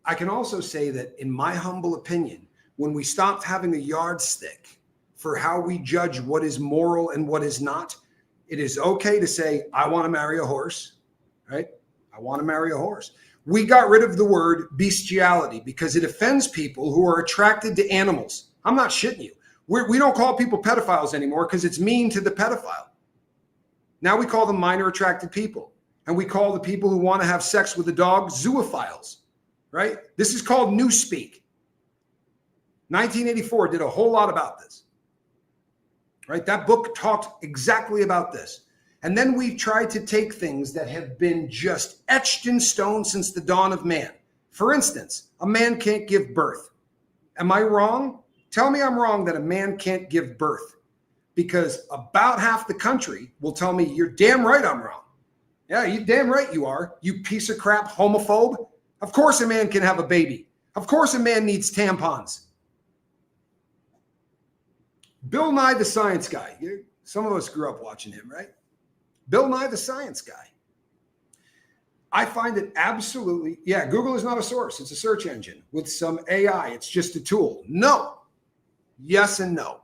I can also say that, in my humble opinion, when we stopped having a yardstick for how we judge what is moral and what is not, it is okay to say, I want to marry a horse, right? I want to marry a horse. We got rid of the word bestiality because it offends people who are attracted to animals. I'm not shitting you. We don't call people pedophiles anymore because it's mean to the pedophile. Now we call them minor attracted people. And we call the people who want to have sex with a dog zoophiles, right? This is called newspeak. 1984 did a whole lot about this, right? That book talked exactly about this. And then we tried to take things that have been just etched in stone since the dawn of man. For instance, a man can't give birth. Am I wrong? Tell me I'm wrong that a man can't give birth, because about half the country will tell me you're damn right I'm wrong. Yeah, you damn right you are, you piece of crap homophobe. Of course a man can have a baby. Of course a man needs tampons. Bill Nye the Science Guy. Some of us grew up watching him, right? Bill Nye the Science Guy. I find it absolutely, yeah, Google is not a source. It's a search engine with some AI. It's just a tool. No. Yes and no.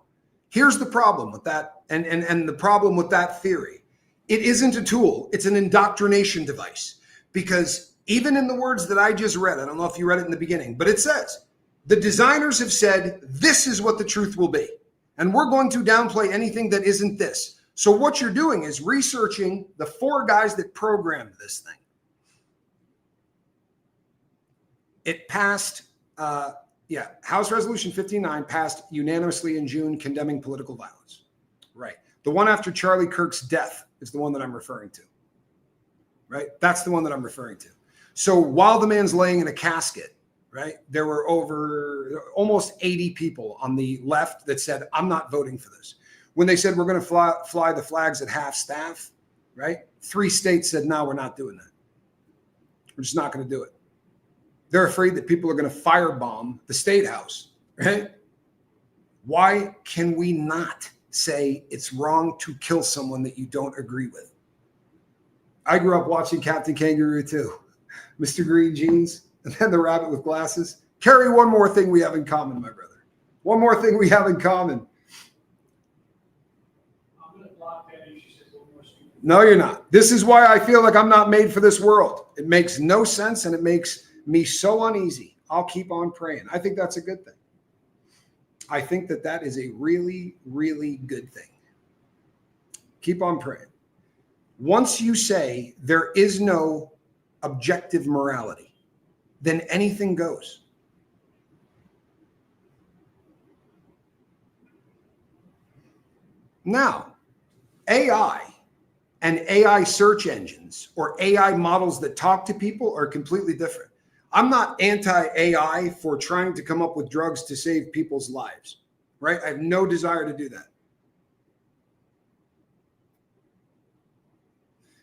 Here's the problem with that, and the problem with that theory. It isn't a tool. It's an indoctrination device, because even in the words that I just read, I don't know if you read it in the beginning, but it says, the designers have said, this is what the truth will be. And we're going to downplay anything that isn't this. So what you're doing is researching the 4 guys that programmed this thing. It passed, House Resolution 59 passed unanimously in June, condemning political violence. Right. The one after Charlie Kirk's death is the one that I'm referring to. Right. That's the one that I'm referring to. So while the man's laying in a casket, right, there were almost 80 people on the left that said, I'm not voting for this. When they said we're going to fly the flags at half staff, right, 3 states said, no, we're not doing that. We're just not going to do it. They're afraid that people are going to firebomb the state house, right? Why can we not say it's wrong to kill someone that you don't agree with? I grew up watching Captain Kangaroo too. Mr. Green Jeans, and then the rabbit with glasses. Carry one more thing we have in common, my brother. One more thing we have in common. I'm going to block that if she says one more stupid. No, you're not. This is why I feel like I'm not made for this world. It makes no sense, and it makes me so uneasy. I'll keep on praying. I think that's a good thing. I think that that is a really, really good thing. Keep on praying. Once you say there is no objective morality, then anything goes. Now, AI and AI search engines or AI models that talk to people are completely different. I'm not anti-AI for trying to come up with drugs to save people's lives, right? I have no desire to do that.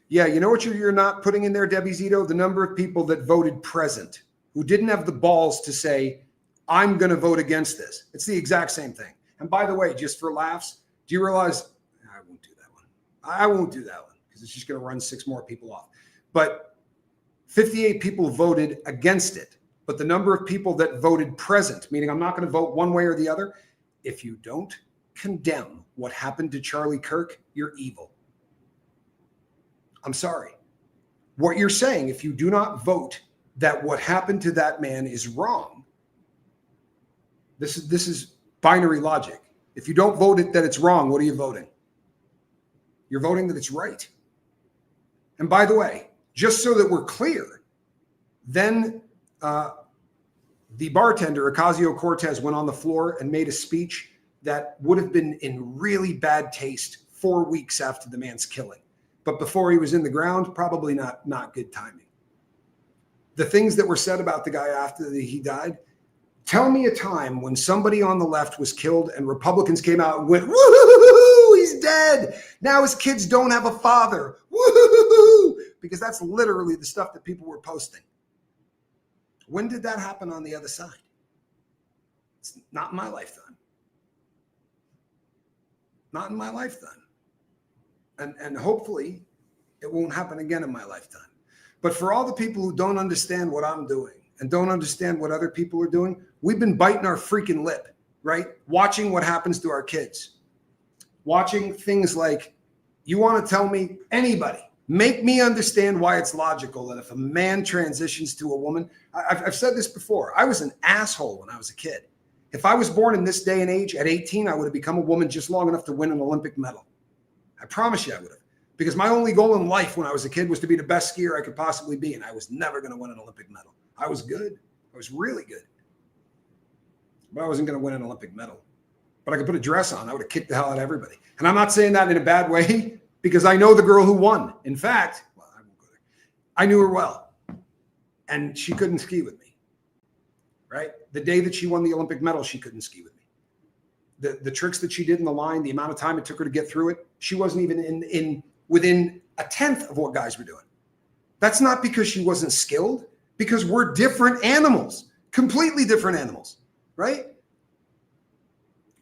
Yeah, you know what you're not putting in there, Debbie Zito? The number of people that voted present, who didn't have the balls to say, I'm going to vote against this. It's the exact same thing. And by the way, just for laughs, do you realize, I won't do that one. I won't do that one because it's just going to run 6 more people off. But 58 people voted against it. But the number of people that voted present, meaning I'm not going to vote one way or the other, if you don't condemn what happened to Charlie Kirk, you're evil. I'm sorry. What you're saying, if you do not vote that what happened to that man is wrong, this is binary logic. If you don't vote it that it's wrong, what are you voting? You're voting that it's right. And by the way, just so that we're clear, then the bartender, Ocasio-Cortez, went on the floor and made a speech that would have been in really bad taste 4 weeks after the man's killing. But before he was in the ground, probably not good timing. The things that were said about the guy after he died, Tell me a time when somebody on the left was killed and Republicans came out and went, woo, he's dead. Now his kids don't have a father. Woo, because that's literally the stuff that people were posting. When did that happen on the other side? It's not in my lifetime. Not in my lifetime. And hopefully it won't happen again in my lifetime. But for all the people who don't understand what I'm doing and don't understand what other people are doing, we've been biting our freaking lip, right? Watching what happens to our kids. Watching things like, you want to tell me, anybody, make me understand why it's logical that if a man transitions to a woman, I've said this before, I was an asshole when I was a kid. If I was born in this day and age at 18, I would have become a woman just long enough to win an Olympic medal. I promise you I would have. Because my only goal in life when I was a kid was to be the best skier I could possibly be, and I was never going to win an Olympic medal. I was good. I was really good. But I wasn't going to win an Olympic medal. But I could put a dress on. I would have kicked the hell out of everybody. And I'm not saying that in a bad way, because I know the girl who won. In fact, well, I won't go there. I knew her well. And she couldn't ski with me. Right? The day that she won the Olympic medal, she couldn't ski with me. The tricks that she did in the line, the amount of time it took her to get through it, she wasn't even within a tenth of what guys were doing. That's not because she wasn't skilled, because we're different animals, completely different animals, right?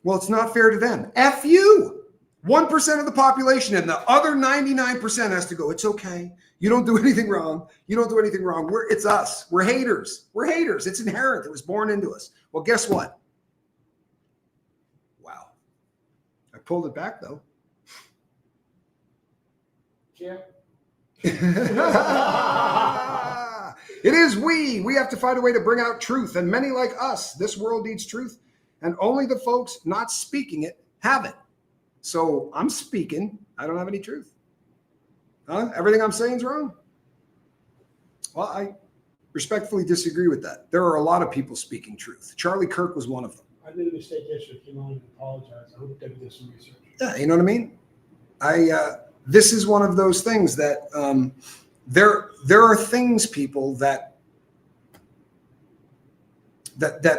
Well, it's not fair to them. F you. 1% of the population and the other 99% has to go, it's okay. You don't do anything wrong. You don't do anything wrong. It's us. We're haters. We're haters. It's inherent. It was born into us. Well, guess what? Wow. I pulled it back, though. Yeah. It is we. We have to find a way to bring out truth. And many like us, this world needs truth. And only the folks not speaking it have it. So I'm speaking. I don't have any truth. Everything I'm saying is wrong. Well, I respectfully disagree with that. There are a lot of people speaking truth. Charlie Kirk was one of them. I made a mistake yesterday. Came on and apologized. I hope Debbie did some research. Yeah, you know what I mean? This is one of those things that there are things, people, that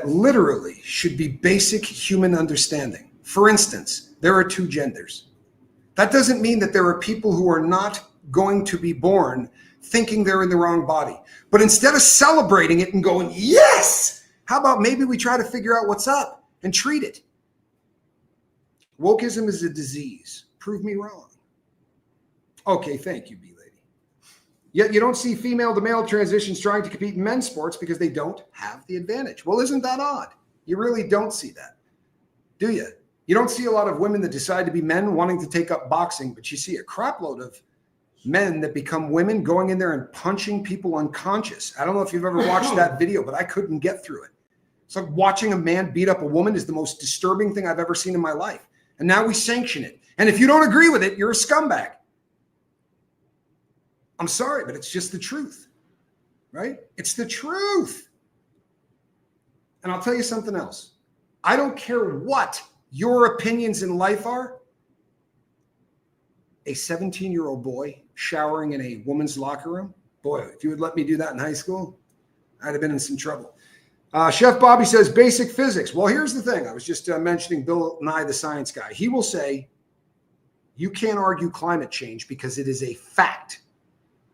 literally should be basic human understanding. For instance, there are two genders. That doesn't mean that there are people who are not going to be born thinking they're in the wrong body. But instead of celebrating it and going, yes, how about maybe we try to figure out what's up and treat it? Wokeism is a disease. Prove me wrong. Okay, thank you, B-Lady. Yet you don't see female to male transitions trying to compete in men's sports because they don't have the advantage. Well, isn't that odd? You really don't see that, do you? You don't see a lot of women that decide to be men wanting to take up boxing, but you see a crapload of men that become women going in there and punching people unconscious. I don't know if you've ever watched that video, but I couldn't get through it. It's like watching a man beat up a woman is the most disturbing thing I've ever seen in my life. And now we sanction it. And if you don't agree with it, you're a scumbag. I'm sorry, but it's just the truth, right? It's the truth. And I'll tell you something else. I don't care what your opinions in life are. A 17-year-old boy showering in a woman's locker room. Boy, if you would let me do that in high school, I'd have been in some trouble. Chef Bobby says basic physics. Well, here's the thing. I was just mentioning Bill Nye, the science guy. He will say, you can't argue climate change because it is a fact.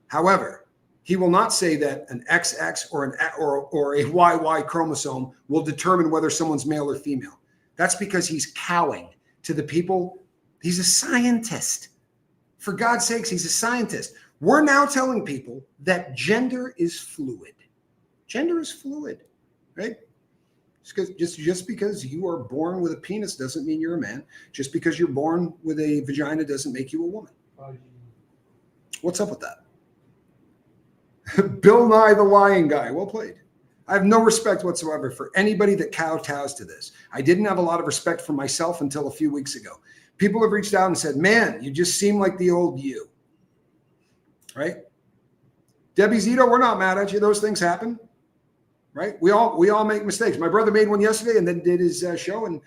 However, he will not say that an XX or a YY chromosome will determine whether someone's male or female. That's because he's cowing to the people. He's a scientist. For God's sakes, he's a scientist. We're now telling people that gender is fluid. Gender is fluid, right? Just because you are born with a penis doesn't mean you're a man. Just because you're born with a vagina doesn't make you a woman. What's up with that? Bill Nye, the lying guy. Well played. I have no respect whatsoever for anybody that kowtows to this. I didn't have a lot of respect for myself until a few weeks ago. People have reached out and said, man, you just seem like the old you. Right? Debbie Zito, we're not mad at you. Those things happen. Right? We all make mistakes. My brother made one yesterday and then did his show and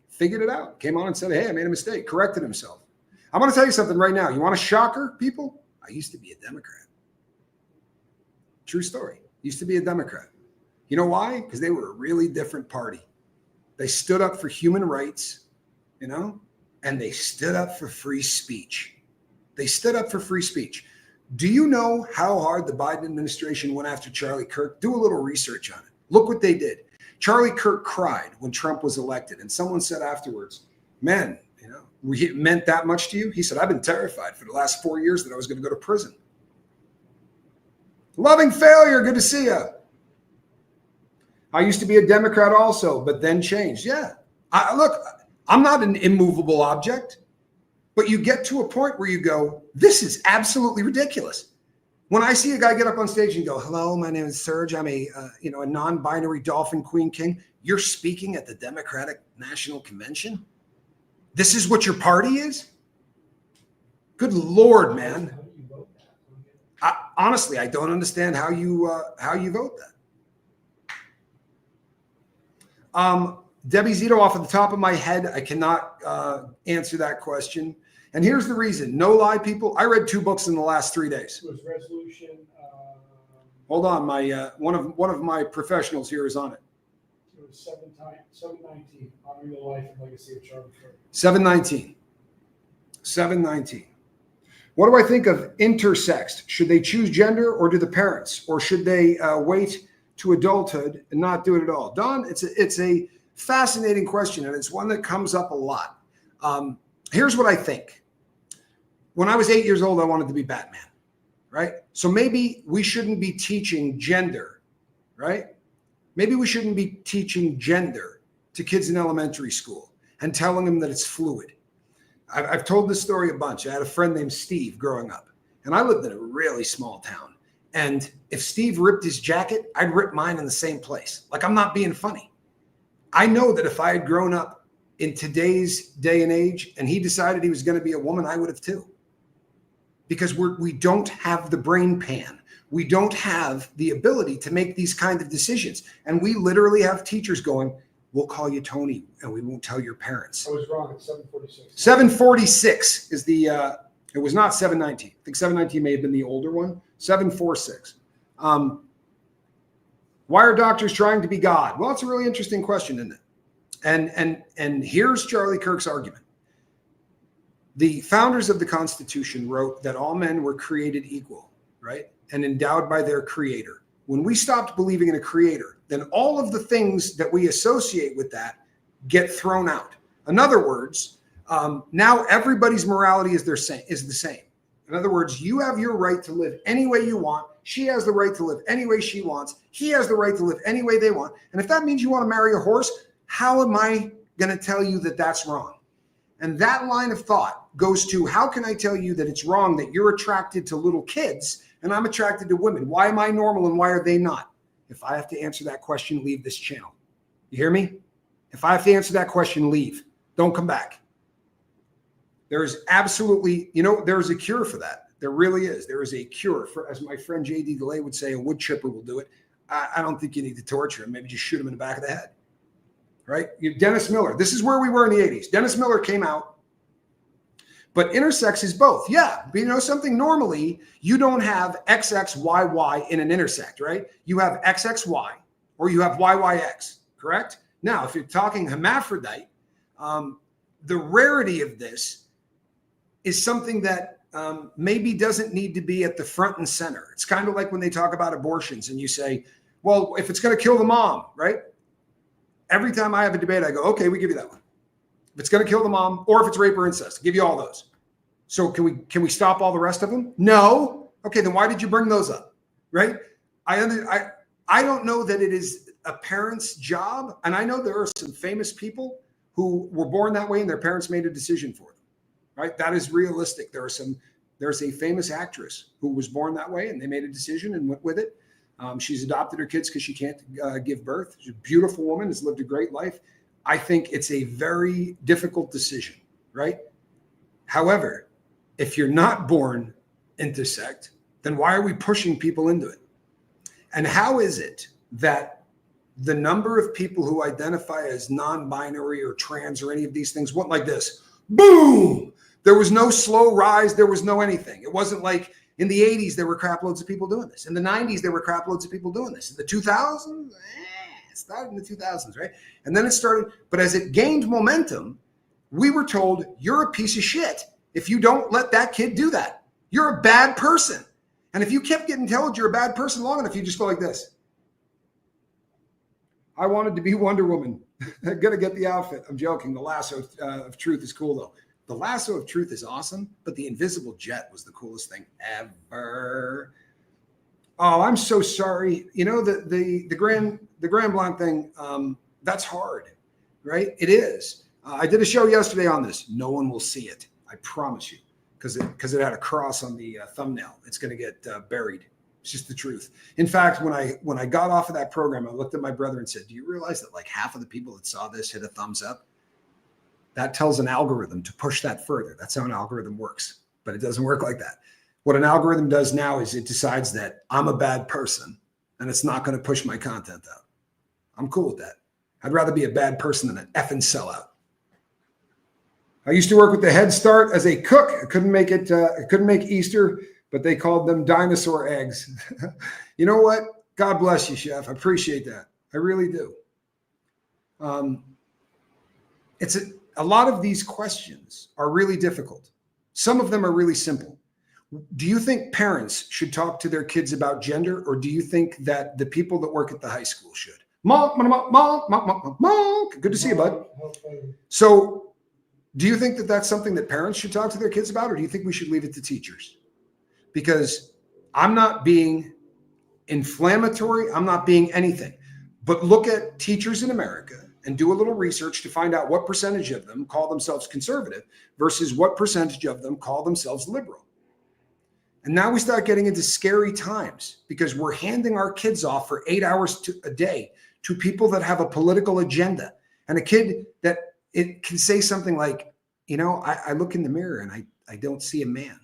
figured it out. Came on and said, hey, I made a mistake. Corrected himself. I'm going to tell you something right now. You want a shocker, people? I used to be a Democrat. True story. Used to be a Democrat. You know why? Because they were a really different party. They stood up for human rights, you know, and they stood up for free speech. They stood up for free speech. Do you know how hard the Biden administration went after Charlie Kirk? Do a little research on it. Look what they did. Charlie Kirk cried when Trump was elected, and someone said afterwards, man, you know, it meant that much to you? He said, I've been terrified for the last 4 years that I was going to go to prison. Loving failure, good to see you. I used to be a Democrat also, but then changed. Yeah. Look, I'm not an immovable object, but you get to a point where you go, this is absolutely ridiculous. When I see a guy get up on stage and go, hello, my name is Serge. I'm a non-binary dolphin queen king. You're speaking at the Democratic National Convention? This is what your party is? Good Lord, man. Honestly, I don't understand how you vote that. Debbie Zito, off of the top of my head, I cannot answer that question. And here's the reason. No lie, people. I read 2 books in the last 3 days. It was resolution. Hold on, my one of my professionals here is on it. It was 719, honoring the life and legacy of Charlie Kirk. 719. 719. What do I think of intersex? Should they choose gender or do the parents? Or should they wait to adulthood and not do it at all? Don, it's a fascinating question, and it's one that comes up a lot. Here's what I think. When I was 8 years old, I wanted to be Batman, right? So maybe we shouldn't be teaching gender, right? Maybe we shouldn't be teaching gender to kids in elementary school and telling them that it's fluid. I've told this story a bunch. I had a friend named Steve growing up, and I lived in a really small town. And if Steve ripped his jacket, I'd rip mine in the same place. Like, I'm not being funny. I know that if I had grown up in today's day and age and he decided he was going to be a woman, I would have too. Because we don't have the brain pan. We don't have the ability to make these kind of decisions. And we literally have teachers going, we'll call you Tony and we won't tell your parents. I was wrong. It's 746. 746 is the, it was not 719. I think 719 may have been the older one. 746. Why are doctors trying to be God? Well, it's a really interesting question, isn't it? And here's Charlie Kirk's argument. The founders of the Constitution wrote that all men were created equal, right? And endowed by their creator. When we stopped believing in a creator, then all of the things that we associate with that get thrown out. In other words, now everybody's morality is the same. In other words, you have your right to live any way you want. She has the right to live any way she wants. He has the right to live any way they want. And if that means you want to marry a horse, how am I going to tell you that that's wrong? And that line of thought goes to, how can I tell you that it's wrong that you're attracted to little kids and I'm attracted to women? Why am I normal and why are they not? If I have to answer that question, leave this channel. You hear me? If I have to answer that question, leave. Don't come back. There's absolutely, there's a cure for that. There really is. There is a cure for, as my friend J.D. DeLay would say, a wood chipper will do it. I don't think you need to torture him. Maybe just shoot him in the back of the head. Right? Dennis Miller. This is where we were in the 80s. Dennis Miller came out. But intersex is both. Yeah. But you know something? Normally, you don't have XXYY in an intersect, right? You have XXY or you have YYX, correct? Now, if you're talking hermaphrodite, the rarity of this is something that maybe doesn't need to be at the front and center. It's kind of like when they talk about abortions and you say, well, if it's going to kill the mom, right? Every time I have a debate, I go, okay, we give you that one. If it's going to kill the mom, or if it's rape or incest, give you all those. So can we stop all the rest of them? No. Okay, then why did you bring those up? Right? I don't know that it is a parent's job. And I know there are some famous people who were born that way and their parents made a decision for them. Right? That is realistic. There's a famous actress who was born that way and they made a decision and went with it. She's adopted her kids because she can't give birth. She's a beautiful woman, has lived a great life. I think it's a very difficult decision, right? However, if you're not born intersect, then why are we pushing people into it? And how is it that the number of people who identify as non-binary or trans or any of these things went like this? Boom! There was no slow rise. There was no anything. It wasn't like, In the 80s, there were crap loads of people doing this. In the 90s, there were crap loads of people doing this. In the 2000s, it started in the 2000s, right? And then it started, but as it gained momentum, we were told, you're a piece of shit if you don't let that kid do that. You're a bad person. And if you kept getting told you're a bad person long enough, you just go like this. I wanted to be Wonder Woman. I'm going to get the outfit. I'm joking. The lasso of truth is cool, though. The lasso of truth is awesome, but the invisible jet was the coolest thing ever. Oh, I'm so sorry. You know, the Grand Blanc thing, that's hard, right? It is. I did a show yesterday on this. No one will see it. I promise you, because it had a cross on the thumbnail. It's going to get buried. It's just the truth. In fact, when I got off of that program, I looked at my brother and said, do you realize that like half of the people that saw this hit a thumbs up? That tells an algorithm to push that further. That's how an algorithm works, but it doesn't work like that. What an algorithm does now is it decides that I'm a bad person and it's not going to push my content out. I'm cool with that. I'd rather be a bad person than an effing sellout. I used to work with the Head Start as a cook. I couldn't make Easter, but they called them dinosaur eggs. You know what? God bless you, Chef. I appreciate that. I really do. A lot of these questions are really difficult. Some of them are really simple. Do you think parents should talk to their kids about gender, or do you think that the people that work at the high school should? Mark, good to see you, bud. So do you think that that's something that parents should talk to their kids about, or do you think we should leave it to teachers? Because I'm not being inflammatory. I'm not being anything. But look at teachers in America and do a little research to find out what percentage of them call themselves conservative versus what percentage of them call themselves liberal. And now we start getting into scary times because we're handing our kids off for 8 hours a day to people that have a political agenda. And a kid that it can say something like, you know, I look in the mirror and I don't see a man.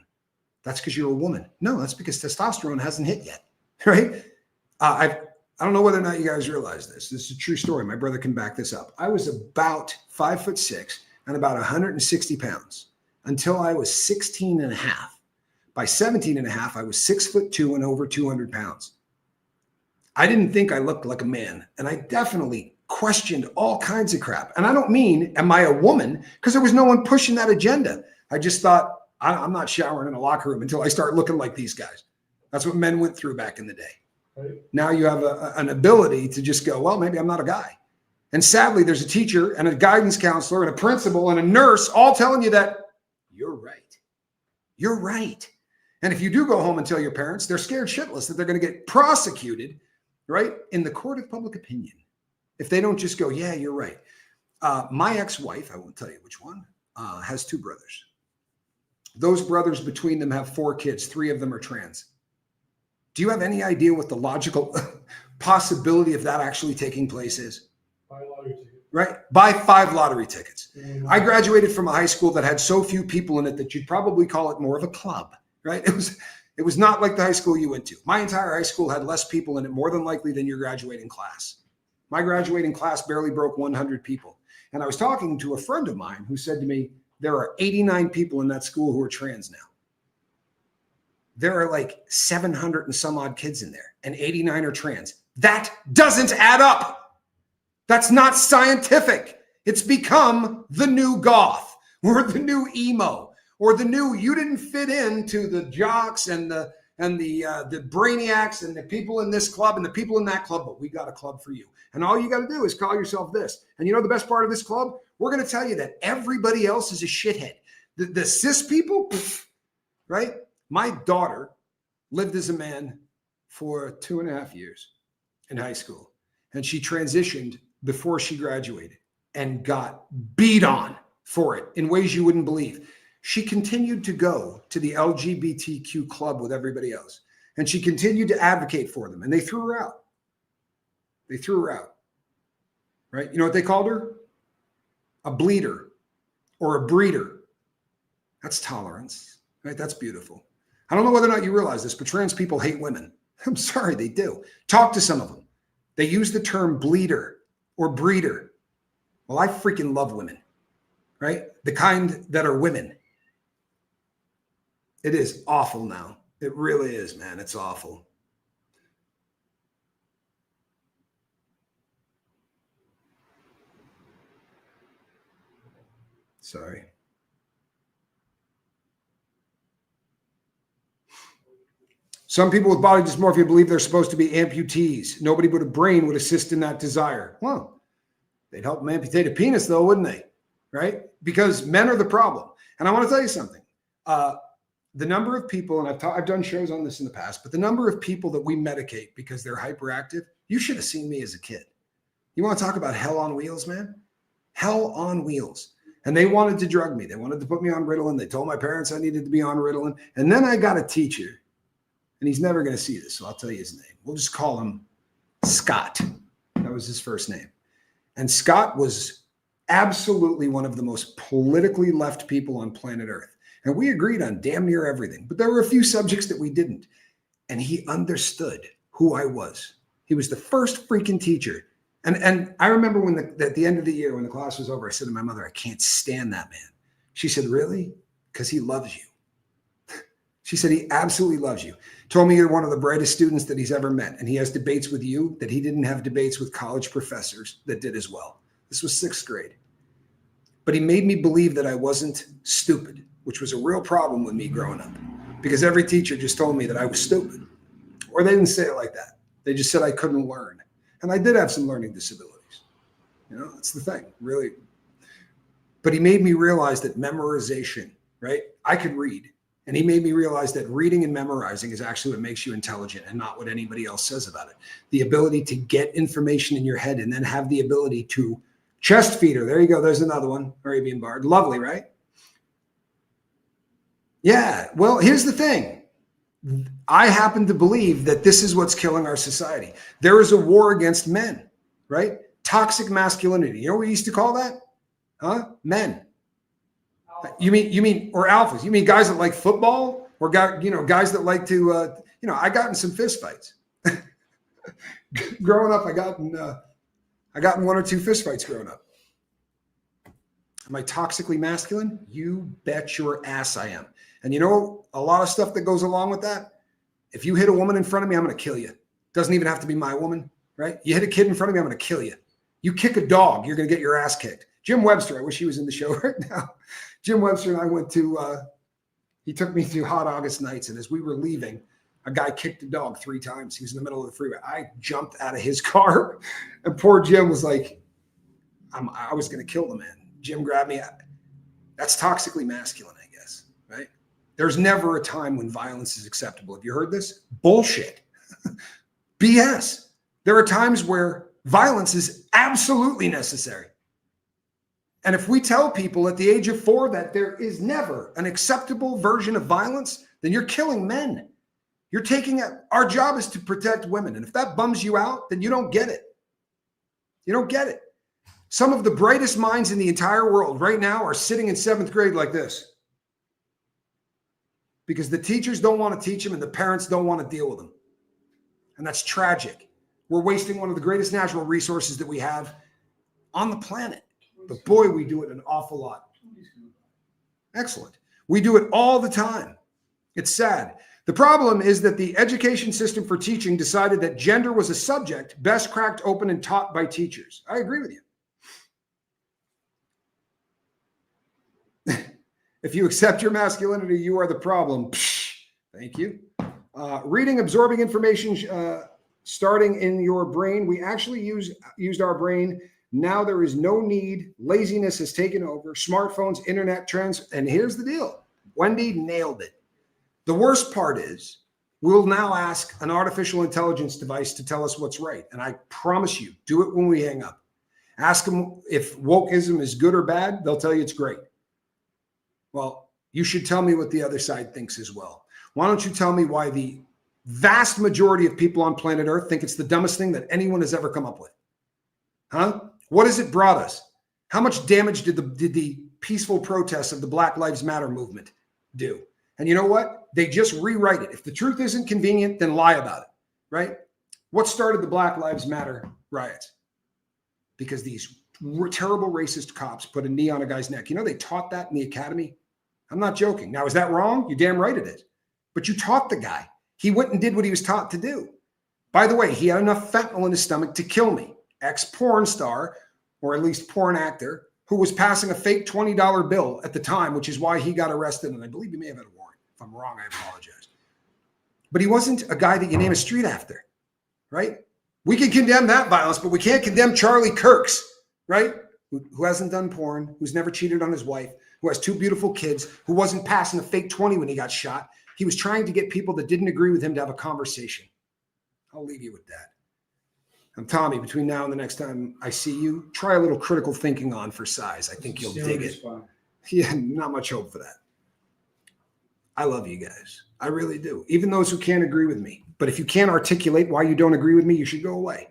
That's because you're a woman. No, that's because testosterone hasn't hit yet, right? I don't know whether or not you guys realize this. This is a true story. My brother can back this up. I was about 5'6" and about 160 pounds until I was 16 and a half. By 17 and a half, I was 6'2" and over 200 pounds. I didn't think I looked like a man, and I definitely questioned all kinds of crap. And I don't mean, am I a woman? Because there was no one pushing that agenda. I just thought, I'm not showering in a locker room until I start looking like these guys. That's what men went through back in the day. Right. Now you have an ability to just go, well, maybe I'm not a guy. And sadly, there's a teacher and a guidance counselor and a principal and a nurse all telling you that you're right. You're right. And if you do go home and tell your parents, they're scared shitless that they're going to get prosecuted, right, in the court of public opinion if they don't just go, yeah, you're right. My ex-wife, I won't tell you which one, has 2 brothers. Those brothers between them have 4 kids. 3 of them are trans. Do you have any idea what the logical possibility of that actually taking place is? Buy a lottery ticket. Right? Buy 5 lottery tickets. I graduated from a high school that had so few people in it that you'd probably call it more of a club, right? It was not like the high school you went to. My entire high school had less people in it, more than likely, than your graduating class. My graduating class barely broke 100 people. And I was talking to a friend of mine who said to me, there are 89 people in that school who are trans now. There are like 700 and some odd kids in there, and 89 are trans. That doesn't add up. That's not scientific. It's become the new goth or the new emo or the new, you didn't fit into the jocks and the brainiacs and the people in this club and the people in that club, but we got a club for you. And all you got to do is call yourself this. And you know the best part of this club? We're going to tell you that everybody else is a shithead. The cis people, right? My daughter lived as a man for 2.5 years in high school, and she transitioned before she graduated and got beat on for it in ways you wouldn't believe. She continued to go to the LGBTQ club with everybody else, and she continued to advocate for them, and they threw her out. They threw her out, right? You know what they called her? A bleeder or a breeder. That's tolerance, right? That's beautiful. I don't know whether or not you realize this, but trans people hate women. I'm sorry, they do. Talk to some of them. They use the term bleeder or breeder. Well, I freaking love women, right? The kind that are women. It is awful now It really is, man. It's awful. Sorry. Some people with body dysmorphia believe they're supposed to be amputees. Nobody but a brain would assist in that desire. Well, they'd help them amputate a penis, though, wouldn't they? Right? Because men are the problem. And I want to tell you something. The number of people, and I've done shows on this in the past, but the number of people that we medicate because they're hyperactive, you should have seen me as a kid. You want to talk about hell on wheels, man? Hell on wheels. And they wanted to drug me. They wanted to put me on Ritalin. They told my parents I needed to be on Ritalin. And then I got a teacher, and he's never going to see this, so I'll tell you his name. We'll just call him Scott. That was his first name. And Scott was absolutely one of the most politically left people on planet Earth. And we agreed on damn near everything, but there were a few subjects that we didn't. And he understood who I was. He was the first freaking teacher. And I remember when at the end of the year, when the class was over, I said to my mother, I can't stand that man. She said, really? Because he loves you. She said, he absolutely loves you. Told me you're one of the brightest students that he's ever met. And he has debates with you that he didn't have debates with college professors that did as well. This was 6th grade. But he made me believe that I wasn't stupid, which was a real problem with me growing up. Because every teacher just told me that I was stupid. Or they didn't say it like that. They just said I couldn't learn. And I did have some learning disabilities. You know, that's the thing, really. But he made me realize that memorization, right? I could read. And he made me realize that reading and memorizing is actually what makes you intelligent and not what anybody else says about it. The ability to get information in your head and then have the ability to chest feeder. There you go. There's another one. Arabian Bard. Lovely, right? Yeah. Well, here's the thing. I happen to believe that this is what's killing our society. There is a war against men, right? Toxic masculinity. You know what we used to call that? Huh? Men. You mean, or alphas? You mean guys that like football, or guys that like to, I got in some fist fights. Growing up, I got in 1 or 2 fist fights growing up. Am I toxically masculine? You bet your ass I am. And you know, a lot of stuff that goes along with that. If you hit a woman in front of me, I'm going to kill you. Doesn't even have to be my woman, right? You hit a kid in front of me, I'm going to kill you. You kick a dog, you're going to get your ass kicked. Jim Webster, I wish he was in the show right now. Jim Webster and I went to, he took me through hot August nights. And as we were leaving, a guy kicked a dog 3 times. He was in the middle of the freeway. I jumped out of his car, and poor Jim was like, I was going to kill the man. Jim grabbed me. That's toxically masculine, I guess, right? There's never a time when violence is acceptable. Have you heard this? Bullshit. BS. There are times where violence is absolutely necessary. And if we tell people at the age of 4 that there is never an acceptable version of violence, then you're killing men. You're taking it. Our job is to protect women. And if that bums you out, then you don't get it. You don't get it. Some of the brightest minds in the entire world right now are sitting in 7th grade like this. Because the teachers don't want to teach them and the parents don't want to deal with them. And that's tragic. We're wasting one of the greatest natural resources that we have on the planet. But boy, we do it an awful lot. Excellent. We do it all the time. It's sad. The problem is that the education system for teaching decided that gender was a subject best cracked open and taught by teachers. I agree with you. If you accept your masculinity, you are the problem. Psh, thank you. Reading, absorbing information, starting in your brain. We actually used our brain. Now there is no need. Laziness has taken over. Smartphones, internet trends. And here's the deal. Wendy nailed it. The worst part is we'll now ask an artificial intelligence device to tell us what's right. And I promise you, do it when we hang up. Ask them if wokeism is good or bad. They'll tell you it's great. Well, you should tell me what the other side thinks as well. Why don't you tell me why the vast majority of people on planet Earth think it's the dumbest thing that anyone has ever come up with? Huh? What has it brought us? How much damage did the peaceful protests of the Black Lives Matter movement do? And you know what? They just rewrite it. If the truth isn't convenient, then lie about it, right? What started the Black Lives Matter riots? Because these terrible racist cops put a knee on a guy's neck. You know, they taught that in the academy. I'm not joking. Now, is that wrong? You're damn right it is. but you taught the guy. He went and did what he was taught to do. By the way, he had enough fentanyl in his stomach to kill me. Ex-porn star, or at least porn actor, who was passing a fake $20 bill at the time, which is why he got arrested. And I believe he may have had a warrant. If I'm wrong, I apologize. But he wasn't a guy that you name a street after, right? We can condemn that violence, but we can't condemn Charlie Kirk's, right? Who hasn't done porn, who's never cheated on his wife, who has 2 beautiful kids, who wasn't passing a fake 20 when he got shot. He was trying to get people that didn't agree with him to have a conversation. I'll leave you with that. I'm Tommy. Between now and the next time I see you, try a little critical thinking on for size. I think you'll dig it. Yeah, not much hope for that. I love you guys. I really do. Even those who can't agree with me. But if you can't articulate why you don't agree with me, you should go away.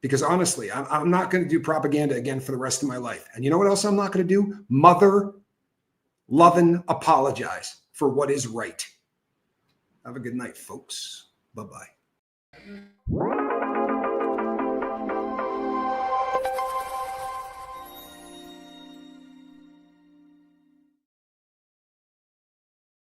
Because honestly, I'm not going to do propaganda again for the rest of my life. And you know what else I'm not going to do? Mother loving apologize for what is right. Have a good night, folks. Bye-bye.